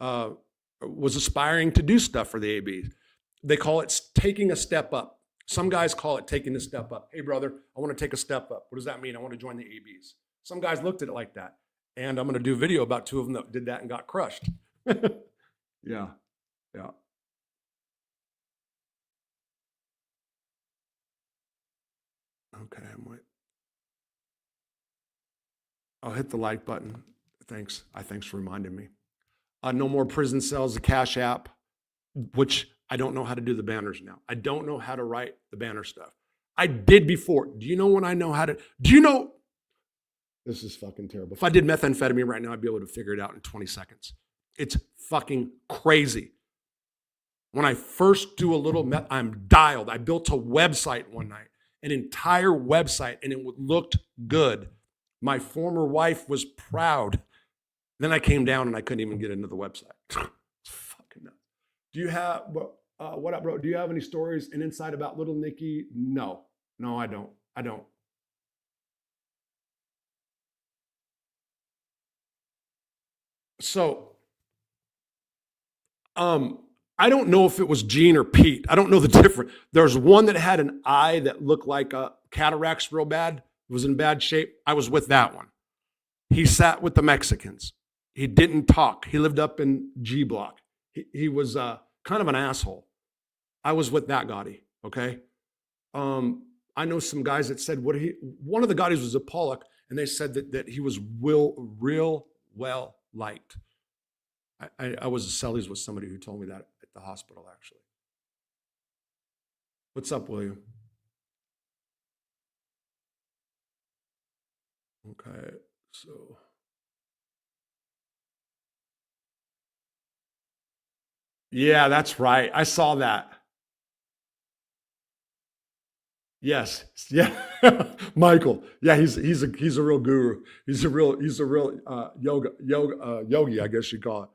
Uh, was aspiring to do stuff for the ABs. They call it taking a step up. Some guys call it taking a step up. Hey, brother, I want to take a step up. What does that mean? I want to join the ABs. Some guys looked at it like that. And I'm going to do a video about two of them that did that and got crushed. Yeah. Yeah. Okay. I'll hit the like button. Thanks. Thanks for reminding me. No more prison cells, the Cash App, which I don't know how to do the banners now. I don't know how to write the banner stuff. I did before. Do you know when I know how to? Do you know? This is fucking terrible. If I did methamphetamine right now, I'd be able to figure it out in 20 seconds. It's fucking crazy. When I first do a little meth, I'm dialed. I built a website one night, an entire website, and it looked good. My former wife was proud. Then I came down and I couldn't even get into the website. Fucking nuts. Do you have, what up, bro? Do you have any stories and insight about Little Nicky? No, I don't. So, I don't know if it was Gene or Pete. I don't know the difference. There's one that had an eye that looked like cataracts real bad. It was in bad shape. I was with that one. He sat with the Mexicans. He didn't talk. He lived up in G Block. He was kind of an asshole. I was with that Gotti. Okay. I know some guys that said one of the Gottis was a Pollock, and they said that he was real well liked. I was a cellies with somebody who told me that at the hospital, actually. What's up, William? Okay, so yeah, that's right. I saw that. Yes, yeah, Michael. Yeah, he's a real guru. He's a real yogi, I guess you call it.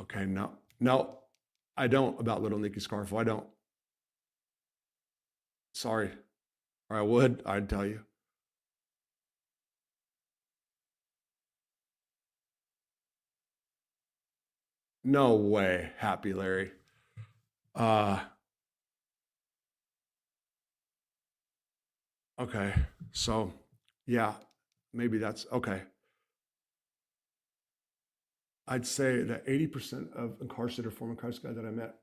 Okay, no, I don't about Little Nicky Scarfo. I don't. Sorry, or I would. I'd tell you. No way, Happy Larry. Uh, okay, so yeah, maybe that's okay. I'd say that 80% of incarcerated former incarcerated guys that I met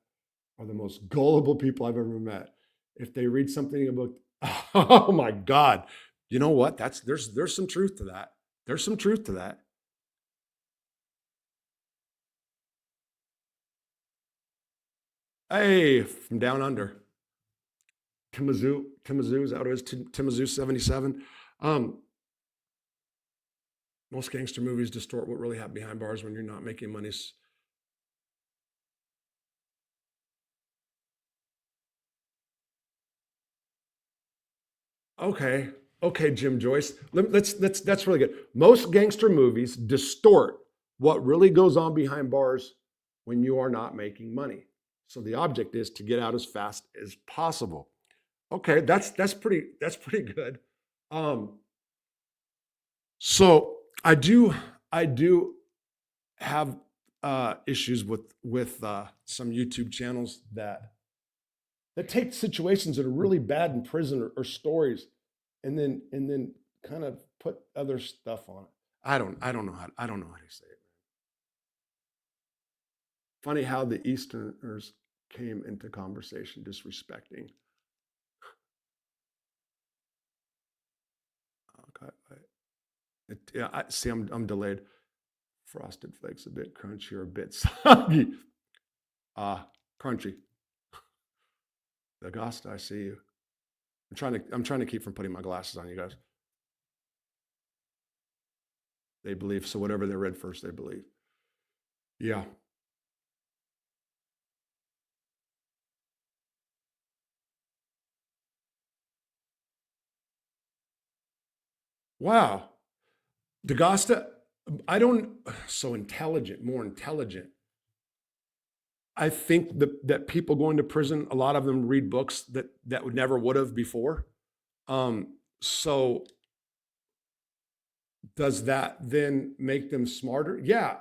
are the most gullible people I've ever met. If they read something about, oh my God, you know what? There's some truth to that. There's some truth to that. Hey, from down under, Timazoo is out of his Timazoo 77. Um, Most gangster movies distort what really happened behind bars when you're not making money. Okay, okay, Jim Joyce. Let's that's really good. Most gangster movies distort what really goes on behind bars when you are not making money. So the object is to get out as fast as possible. Okay, that's pretty good. Um, so I do have issues with some YouTube channels that take situations that are really bad in prison or stories, and then kind of put other stuff on it. I don't know how to say it. Funny how the Easterners came into conversation disrespecting. Okay, yeah, I see. I'm delayed. Frosted flakes a bit crunchy or a bit soggy. Crunchy. The Augusta, I see you. I'm trying to keep from putting my glasses on, you guys. They believe, so whatever they read first, they believe. Yeah. Wow. DaGosta, I don't, so intelligent, more intelligent. I think that people going to prison, a lot of them read books that would never would have before. So does that then make them smarter? Yeah.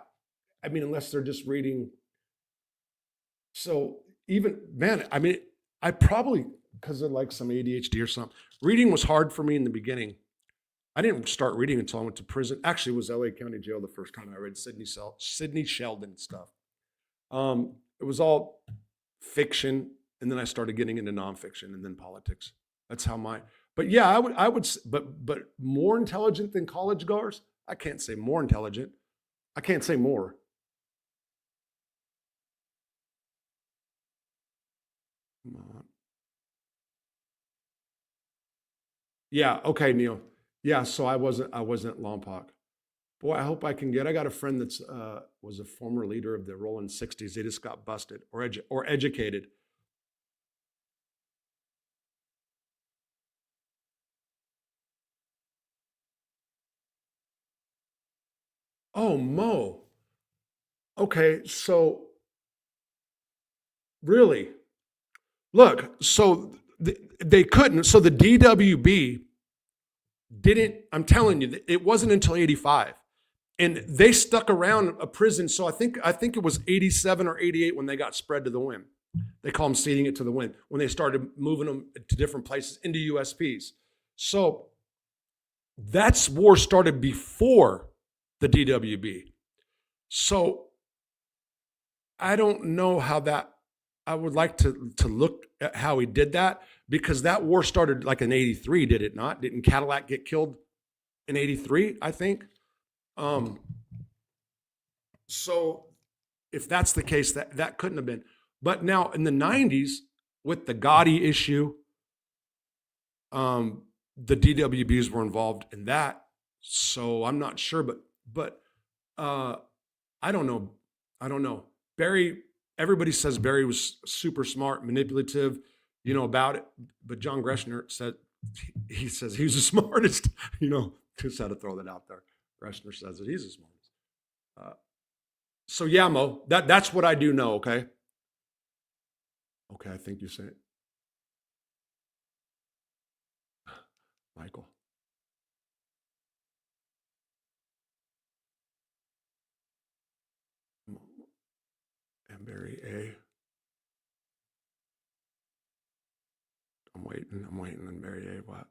I mean, unless they're just reading. So even, man, I mean, I probably, because of like some ADHD or something, reading was hard for me in the beginning. I didn't start reading until I went to prison. Actually, it was LA County Jail the first time I read Sidney Sheldon stuff. It was all fiction, and then I started getting into nonfiction, and then politics. That's how But yeah, I would, but more intelligent than college goers. I can't say more intelligent. I can't say more. Come on. Yeah. Okay, Neil. Yeah. So I wasn't Lompoc. Boy, I hope I can get. I got a friend that's was a former leader of the Rolling 60s. They just got busted or educated. Oh, Mo. Okay, so really, look. So they couldn't. So the DWB didn't. I'm telling you, it wasn't until '85, and they stuck around a prison. So I think it was '87 or '88 when they got spread to the wind. They call them ceding it to the wind when they started moving them to different places into USPs. So that's war started before the DWB. So I don't know how that. I would like to look at how he did that because that war started like in '83, did it not? Didn't Cadillac get killed in '83? I think. Um, so if that's the case, that couldn't have been. But now in the '90s, with the Gotti issue, the DWBs were involved in that. So I'm not sure, but uh, I don't know. I don't know. Barry, everybody says Barry was super smart, manipulative, about it. But John Greschner said, he says he was the smartest, just had to throw that out there. Greschner says that he's the smartest. Uh, so yeah, Mo, that's what I do know. Okay. Okay. I think you say it, Michael. And Barry A. I'm waiting. I'm waiting on Barry A. What?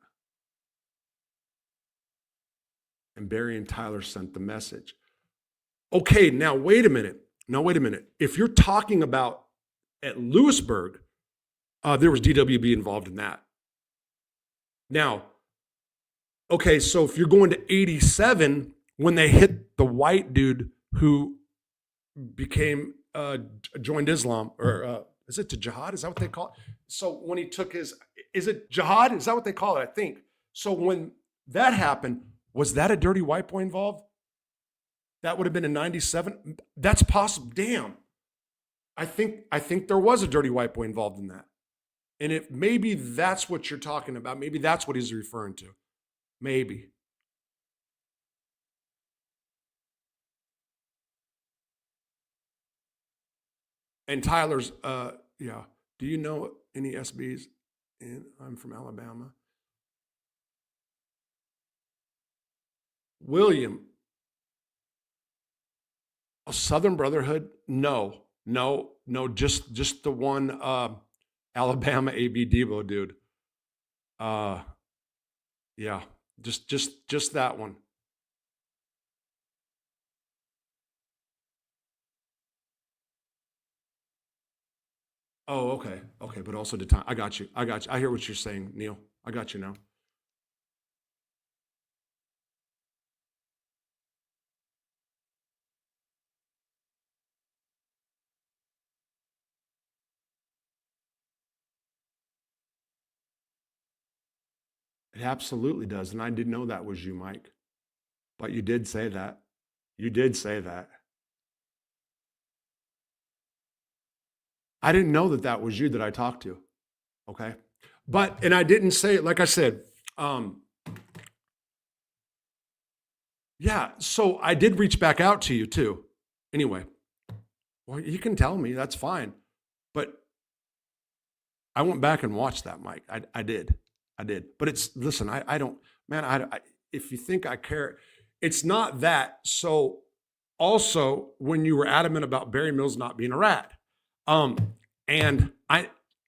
And Barry and Tyler sent the message. Okay, now wait a minute. Now wait a minute. If you're talking about at Lewisburg, there was DWB involved in that. Now, okay, so if you're going to '87, when they hit the white dude who became joined Islam, or is it to jihad? Is that what they call it? So when he took is it jihad? Is that what they call it? I think. So when that happened, was that a dirty white boy involved? That would have been in '97. That's possible. Damn. I think there was a dirty white boy involved in that. And if maybe that's what you're talking about, maybe that's what he's referring to. Maybe. And Tyler's, yeah. Do you know any SBs? I'm from Alabama. William, Southern Brotherhood? No, no, no. Just the one Alabama AB Debo dude. Uh, yeah, just that one. Oh, okay, okay. But also the time. I got you. I got you. I hear what you're saying, Neil. I got you now. absolutely does. And I didn't know that was you, Mike. But you did say that. You did say that. I didn't know that that was you that I talked to. Okay. But, and I didn't say it, like I said, yeah, so I did reach back out to you too. Anyway, well, you can tell me, that's fine. But I went back and watched that, Mike. I did. But it's, listen, I don't, man, if you think I care, it's not that. So also, when you were adamant about Barry Mills not being a rat, and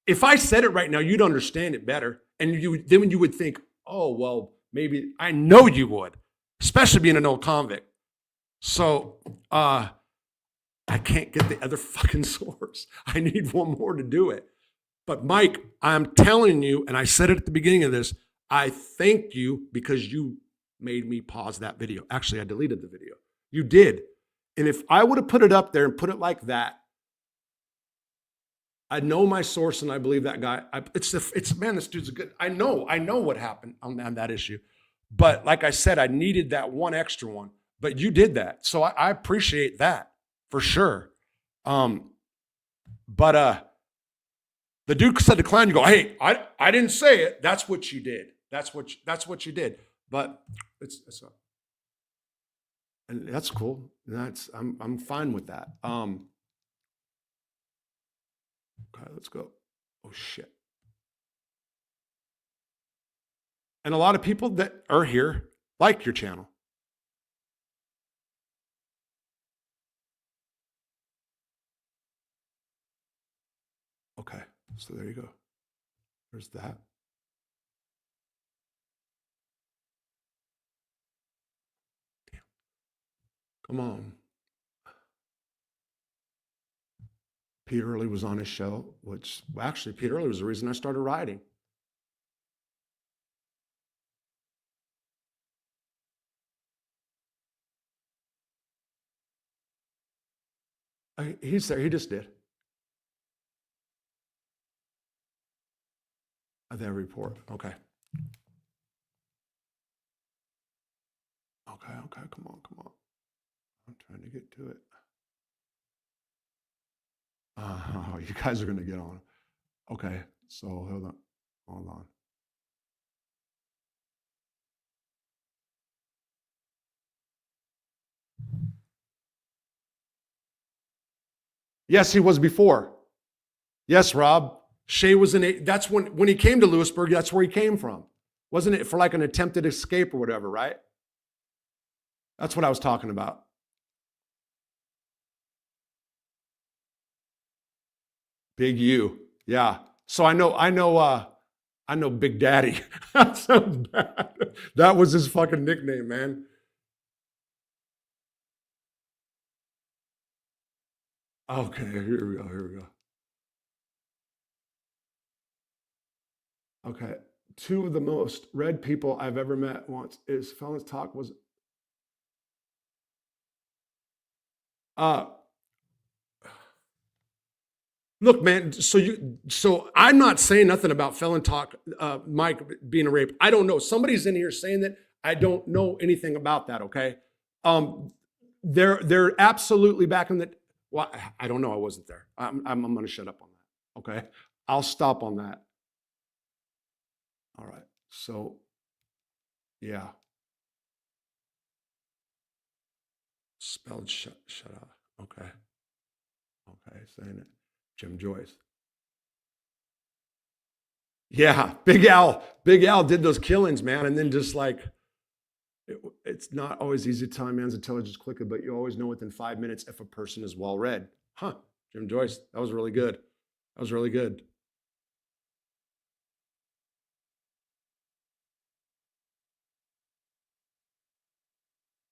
if I said it right now, you'd understand it better. And then you would think, oh, well, maybe, I know you would, especially being an old convict. So, I can't get the other fucking source. I need one more to do it. But Mike, I'm telling you, and I said it at the beginning of this, I thank you because you made me pause that video. Actually, I deleted the video. You did. And if I would have put it up there and put it like that, I know my source and I believe that guy. Man, this dude's a good, I know what happened on that issue. But like I said, I needed that one extra one, but you did that. So I appreciate that for sure. But the dude said decline. You go, hey, I didn't say it. That's what you did. That's what you did. But it's and that's cool. I'm fine with that. Okay, let's go. Oh shit. And a lot of people that are here like your channel. Okay, so there you go. There's that. Damn. Come on. Pete Early was on his show, which actually Pete Early was the reason I started writing. He's there. He just did. That report. Okay. Okay. Come on. I'm trying to get to it. Oh, you guys are going to get on. Okay. So hold on. Yes, he was before. Yes, Rob. Shay was that's when he came to Lewisburg, that's where he came from. Wasn't it for like an attempted escape or whatever, right? That's what I was talking about. Big U. Yeah. So I know Big Daddy. That sounds bad. That was his fucking nickname, man. Okay, here we go. Okay. Two of the most read people I've ever met once is Felon's Talk was look, man, so I'm not saying nothing about Felon Talk, Mike being a rape. I don't know. Somebody's in here saying that. I don't know anything about that, okay? They're absolutely back in the, well, I don't know. I wasn't there. I'm going to shut up on that, okay? I'll stop on that. All right. So, yeah. Spelled shut up. Okay. Saying it. Jim Joyce. Yeah, Big Al did those killings, man, and then just like it's not always easy to tell a man's intelligence quickly, but you always know within 5 minutes if a person is well read. Huh? Jim Joyce, that was really good.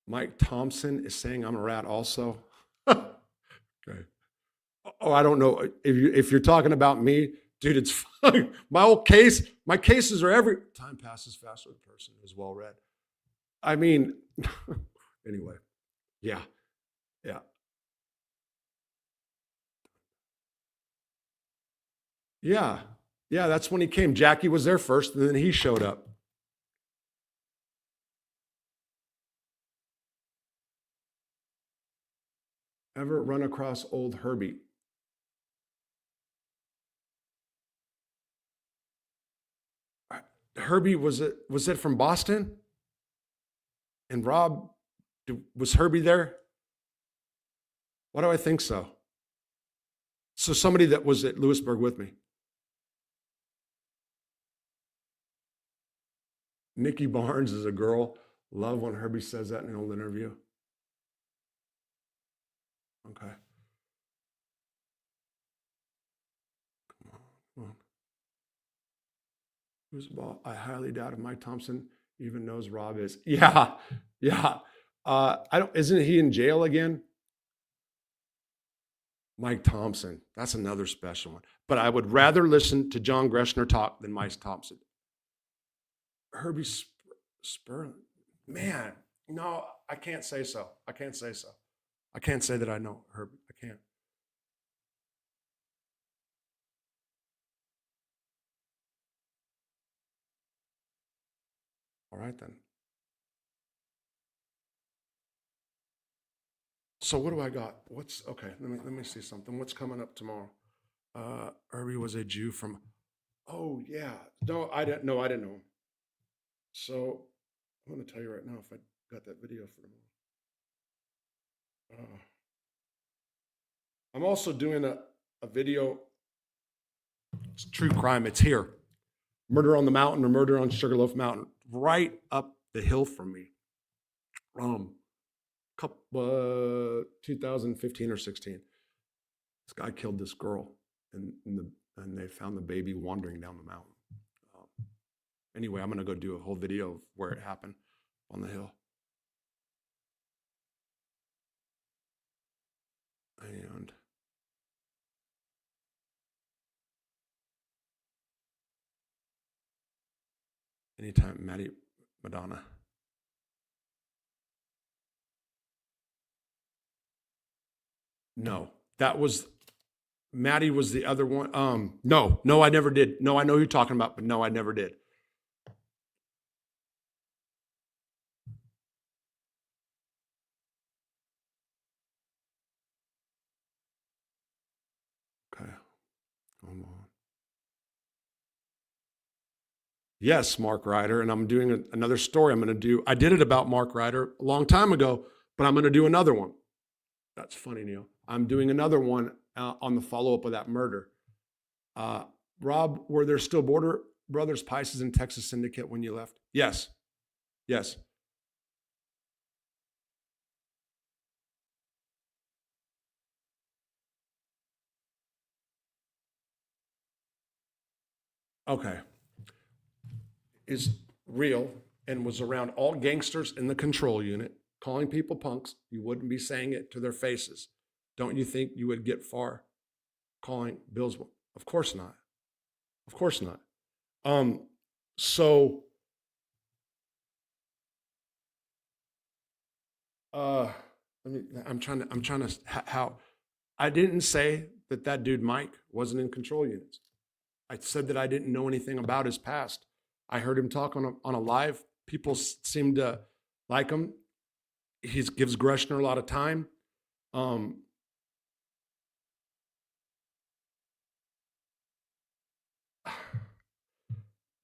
Mike Thompson is saying I'm a rat also. Okay. Oh, I don't know if you're talking about me, dude. It's fine. My cases are every time passes faster. The person is well read. I mean, anyway, yeah. That's when he came. Jackie was there first, and then he showed up. Ever run across old Herbie? Herbie, was it from Boston? And Rob, was Herbie there? Why do I think so? So somebody that was at Lewisburg with me. Nikki Barnes is a girl. Love when Herbie says that in an old interview. Okay. Come on. Who's ball? I highly doubt if Mike Thompson even knows Rob is. Yeah, yeah. I don't. Isn't he in jail again? Mike Thompson. That's another special one. But I would rather listen to John Greschner talk than Mike Thompson. Herbie Sperling. Man, no, I can't say so. I can't say so. I can't say that I know Herbie. I can't. All right then. So what do I got? What's okay? Let me see something. What's coming up tomorrow? Herbie was a Jew from. Oh yeah. No, I didn't. No, I didn't know him. So I'm going to tell you right now if I got that video for tomorrow. I'm also doing a video. It's true crime. It's here. Murder on the Mountain or Murder on Sugarloaf Mountain, right up the hill from me. Couple 2015 or 16. This guy killed this girl, and they found the baby wandering down the mountain. Anyway, I'm gonna go do a whole video of where it happened on the hill. And anytime, Maddie Madonna. No, that was Maddie was the other one. No, I never did. No, I know who you're talking about, but no, I never did. Okay, come on. Yes, Mark Ryder, and I'm doing another story. I did it about Mark Ryder a long time ago, but I'm going to do another one. That's funny, Neil. I'm doing another one on the follow up of that murder. Rob, were there still Border Brothers, Pisces, and Texas Syndicate when you left? Yes. Yes. Okay. Is real and was around all gangsters in the control unit, calling people punks. You wouldn't be saying it to their faces. Don't you think you would get far calling Bills? Of course not. Of course not. So uh I'm trying to how I didn't say that that dude Mike wasn't in control units. I said that I didn't know anything about his past. I heard him talk on a live. People seem to like him. He gives Greschner a lot of time. Um,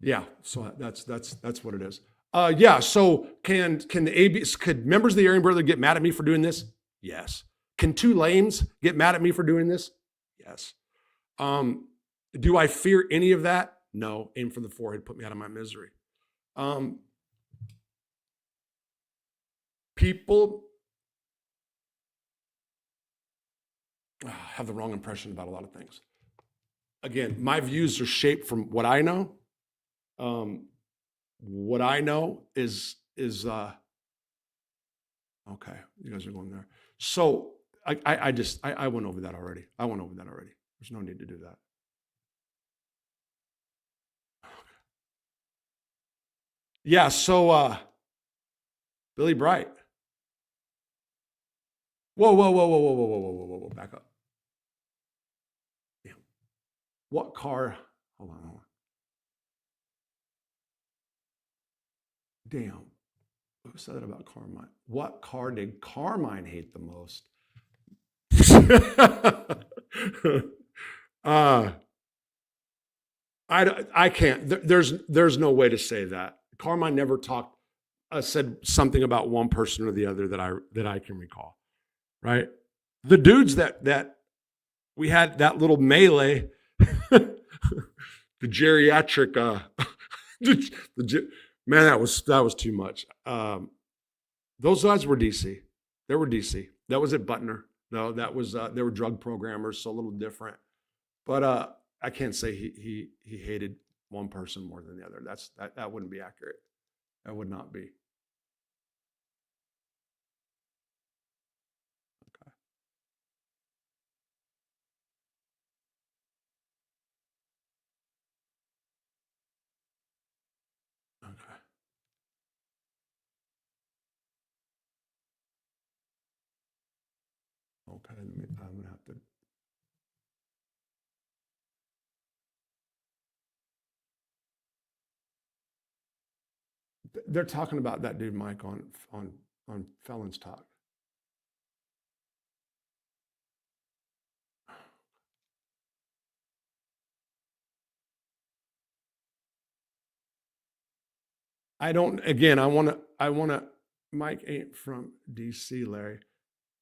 yeah, so that's what it is. Yeah. So can the AB could members of the Aryan Brotherhood get mad at me for doing this? Yes. Can two lames get mad at me for doing this? Yes. Um, do I fear any of that? No. Aim for the forehead, put me out of my misery. Um, people have the wrong impression about a lot of things. Again, my views are shaped from what I know. What I know is okay. You guys are going there. So I went over that already. I went over that already. There's no need to do that. Yeah. So Billy Bright. Whoa. Back up. Damn. What car? Hold on. Damn. Who said that about Carmine? What car did Carmine hate the most? uh, I can't. There's no way to say that. Carmine never said something about one person or the other that I can recall. Right? The dudes that we had that little melee, the geriatric, man, that was too much. Those guys were DC. They were DC. That was at Butner. No, that was they were drug programmers, so a little different. But I can't say he hated one person more than the other. That wouldn't be accurate. That would not be. Okay. Okay. Okay. I'm gonna have to. They're talking about that dude Mike on Felons Talk. I don't. Again, I want to. Mike ain't from DC, Larry.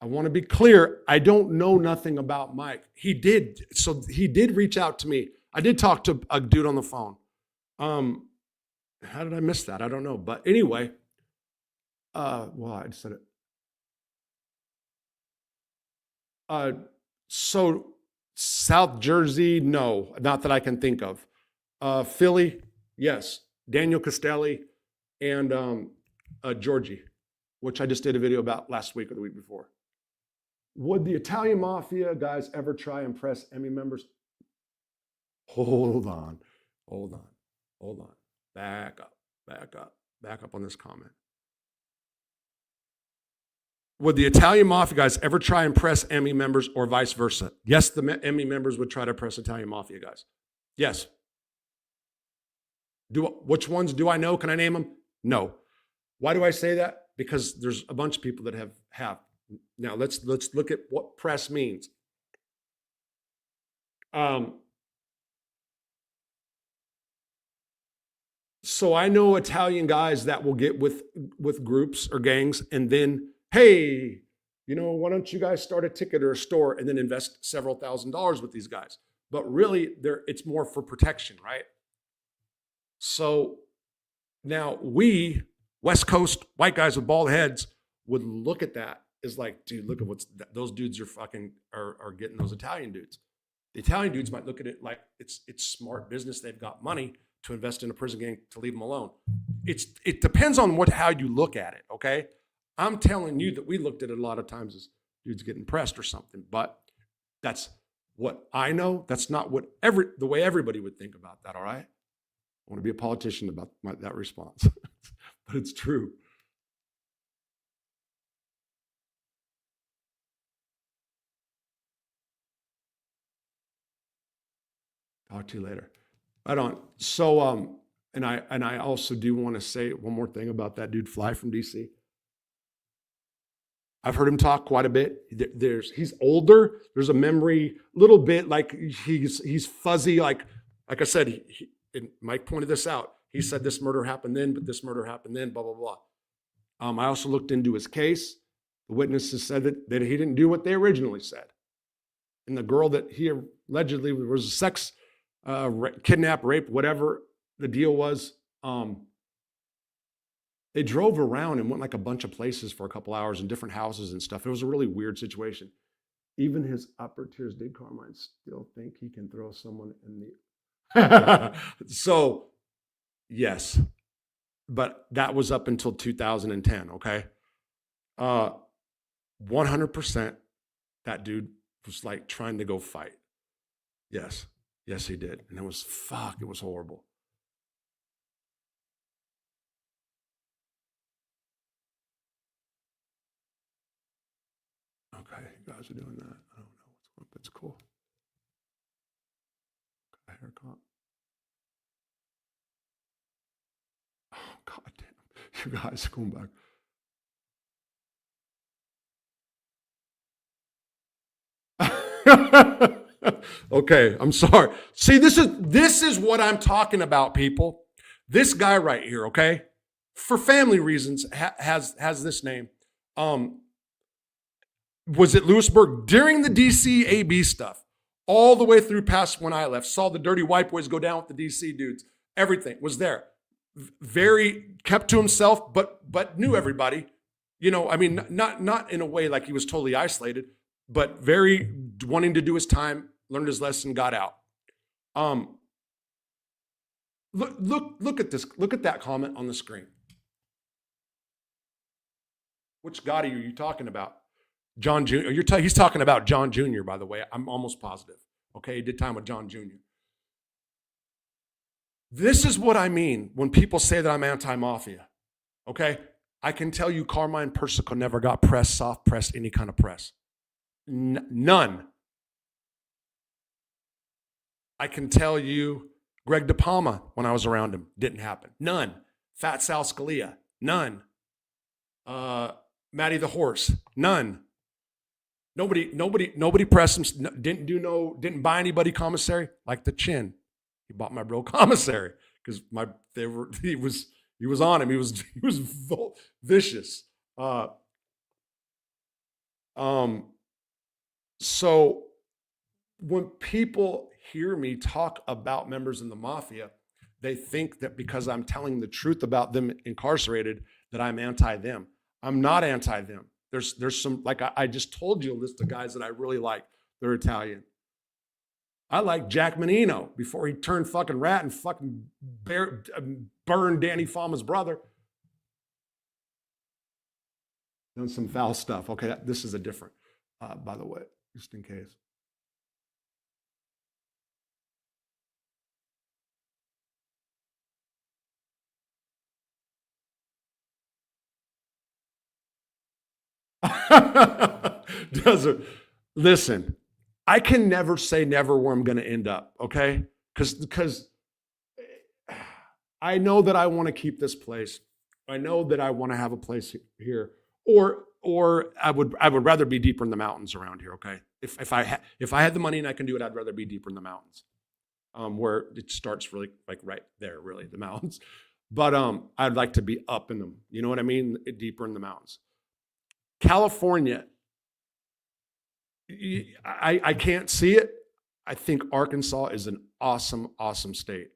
I want to be clear. I don't know nothing about Mike. He did. So he did reach out to me. I did talk to a dude on the phone. How did I miss that? I don't know. But anyway, well, I said it. So South Jersey, no, not that I can think of. Philly, yes. Daniel Castelli and Georgie, which I just did a video about last week or the week before. Would the Italian Mafia guys ever try and press Emmy members? Hold on. Back up on this comment. Would the Italian Mafia guys ever try and press Emmy members or vice versa? Yes, the Emmy members would try to press Italian Mafia guys. Yes. Which ones do I know? Can I name them? No. Why do I say that? Because there's a bunch of people that have. Now let's look at what press means. So I know Italian guys that will get with groups or gangs and then, hey, why don't you guys start a ticket or a store and then invest several $1,000s with these guys? But really, it's more for protection, right? So now we, West Coast white guys with bald heads, would look at that as like, dude, look at those dudes are getting those Italian dudes. The Italian dudes might look at it like it's smart business. They've got money to invest in a prison gang to leave them alone. It depends on how you look at it. Okay, I'm telling you that we looked at it a lot of times as dudes getting pressed or something, but that's what I know. That's not what the way everybody would think about that. All right. I want to be a politician about that response, but it's true. Talk to you later. Right on. So, and I also do want to say one more thing about that dude Fly from DC. I've heard him talk quite a bit. He's older. There's a memory, little bit like he's fuzzy. Like I said, and Mike pointed this out. He said this murder happened then, but this murder happened then. Blah blah blah. I also looked into his case. The witnesses said that he didn't do what they originally said, and the girl that he allegedly was a sex kidnap, rape, whatever the deal was. They drove around and went like a bunch of places for a couple hours in different houses and stuff. It was a really weird situation. Even his upper tiers, did Carmine still think he can throw someone in the... So, yes. But that was up until 2010, okay? 100% that dude was like trying to go fight. Yes. Yes, he did. And it was horrible. Okay, you guys are doing that. I don't know what's up. It's cool. Okay, haircut. Oh, God damn. You guys are going back. Okay, I'm sorry. See, this is what I'm talking about, people. This guy right here, okay, for family reasons, has this name. Um, was at Lewisburg during the DC AB stuff, all the way through past when I left. Saw the dirty white boys go down with the DC dudes. Everything was there. Very kept to himself, but knew everybody. You know, I mean, not in a way like he was totally isolated, but very wanting to do his time, learned his lesson, got out. Um, look at this. Look at that comment on the screen. Which Gotti are you talking about? John Jr. He's talking about John Jr. By the way, I'm almost positive. Okay, he did time with John Jr. This is what I mean when people say that I'm anti-mafia. Okay, I can tell you, Carmine Persico never got press, soft press, any kind of press. None. I can tell you, Greg DePalma, when I was around him, didn't happen. None. Fat Sal Scalia, none. Matty the Horse, none. Nobody pressed him. Didn't buy anybody commissary like the Chin. He bought my bro commissary because he was on him. He was vicious. So when people hear me talk about members in the mafia, they think that because I'm telling the truth about them incarcerated, that I'm anti them. I'm not anti them. There's some, like I just told you a list of guys that I really like. They're Italian. I like Jack Menino before he turned fucking rat and fucking burned Danny Fama's brother. Done some foul stuff. Okay, this is a different, by the way, just in case. Doesn't listen. I can never say never where I'm going to end up. Okay, because I know that I want to keep this place. I know that I want to have a place here, or I would rather be deeper in the mountains around here. Okay, if I had the money and I can do it, I'd rather be deeper in the mountains, where it starts really like right there, really the mountains. But I'd like to be up in them. You know what I mean? Deeper in the mountains. California, I can't see it. I think Arkansas is an awesome, awesome state.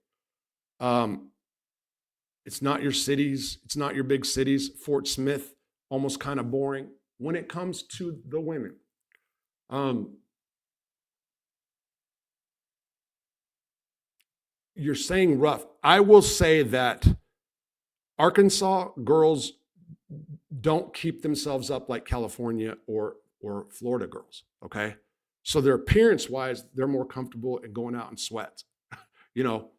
It's not your cities. It's not your big cities. Fort Smith, almost kind of boring when it comes to the women. You're saying rough. I will say that Arkansas girls don't keep themselves up like California or Florida girls. Okay, so their appearance wise, they're more comfortable in going out in sweats. You know,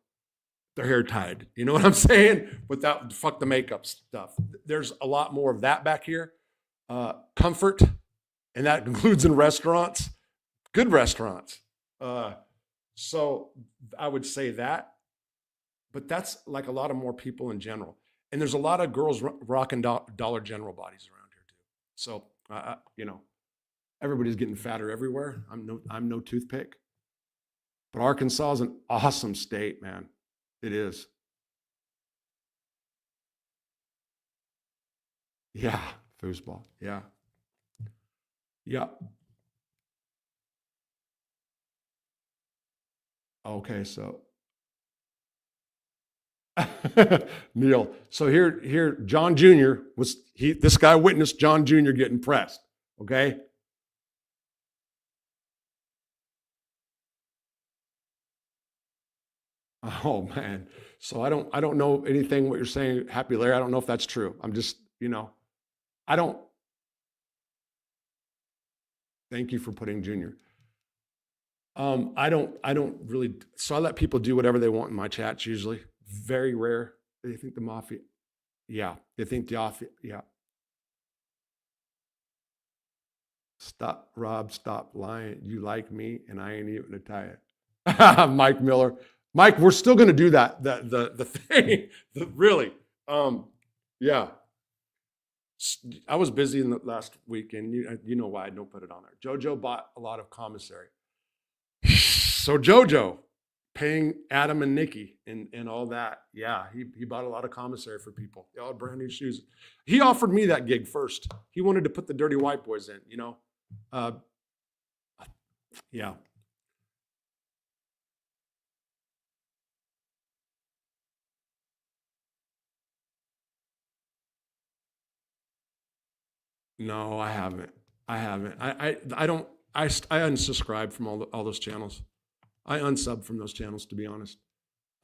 their hair tied. You know what I'm saying? Without fuck the makeup stuff. There's a lot more of that back here. Comfort, and that includes in restaurants, good restaurants. So I would say that, but that's like a lot of more people in general. And there's a lot of girls rocking Dollar General bodies around here too. So you know, everybody's getting fatter everywhere. I'm no toothpick. But Arkansas is an awesome state, man. It is. Yeah, foosball. Yeah, yeah. Okay, so Neil. So here, John Jr. This guy witnessed John Jr. getting pressed. Okay. Oh man. So I don't know anything what you're saying, Happy Larry. I don't know if that's true. I'm just, I don't thank you for putting Junior. I don't really, so I let people do whatever they want in my chats usually. Very rare. They think the mafia, yeah. They think the mafia, yeah. Stop, Rob, stop lying. You like me and I ain't even Italian. Mike Miller. Mike, we're still gonna do that. The thing, really. Yeah. I was busy in the last week, and you know why I don't put it on there. JoJo bought a lot of commissary. So JoJo paying Adam and Nikki and all that. Yeah, he bought a lot of commissary for people. They all had brand new shoes. He offered me that gig first. He wanted to put the Dirty White Boys in, you know. Yeah. No, I haven't. I haven't. I don't. I unsubscribe from all those channels. I unsub from those channels, to be honest.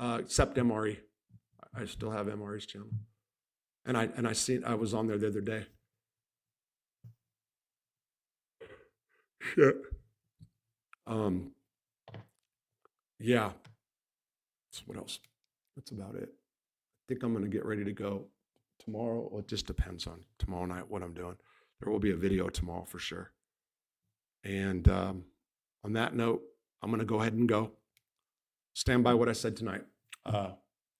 Except MRE. I still have MRE's channel, and I was on there the other day. Shit. Um. Yeah. So what else? That's about it. I think I'm gonna get ready to go tomorrow. Well, it just depends on tomorrow night what I'm doing. There will be a video tomorrow for sure. And on that note, I'm gonna go ahead and go. Stand by what I said tonight.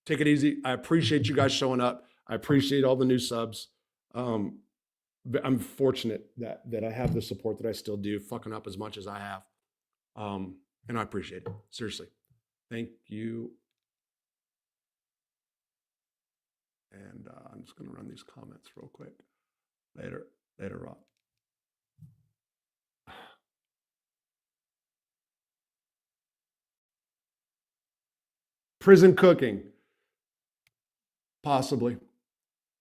Take it easy. I appreciate you guys showing up. I appreciate all the new subs. I'm fortunate that I have the support that I still do, fucking up as much as I have. And I appreciate it. Seriously. Thank you. And I'm just going to run these comments real quick. Later, Rob. Prison cooking. Possibly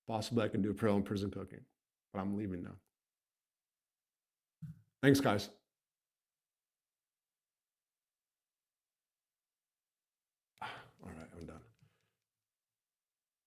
I can do apparel in prison cooking, but I'm leaving now. Thanks, guys.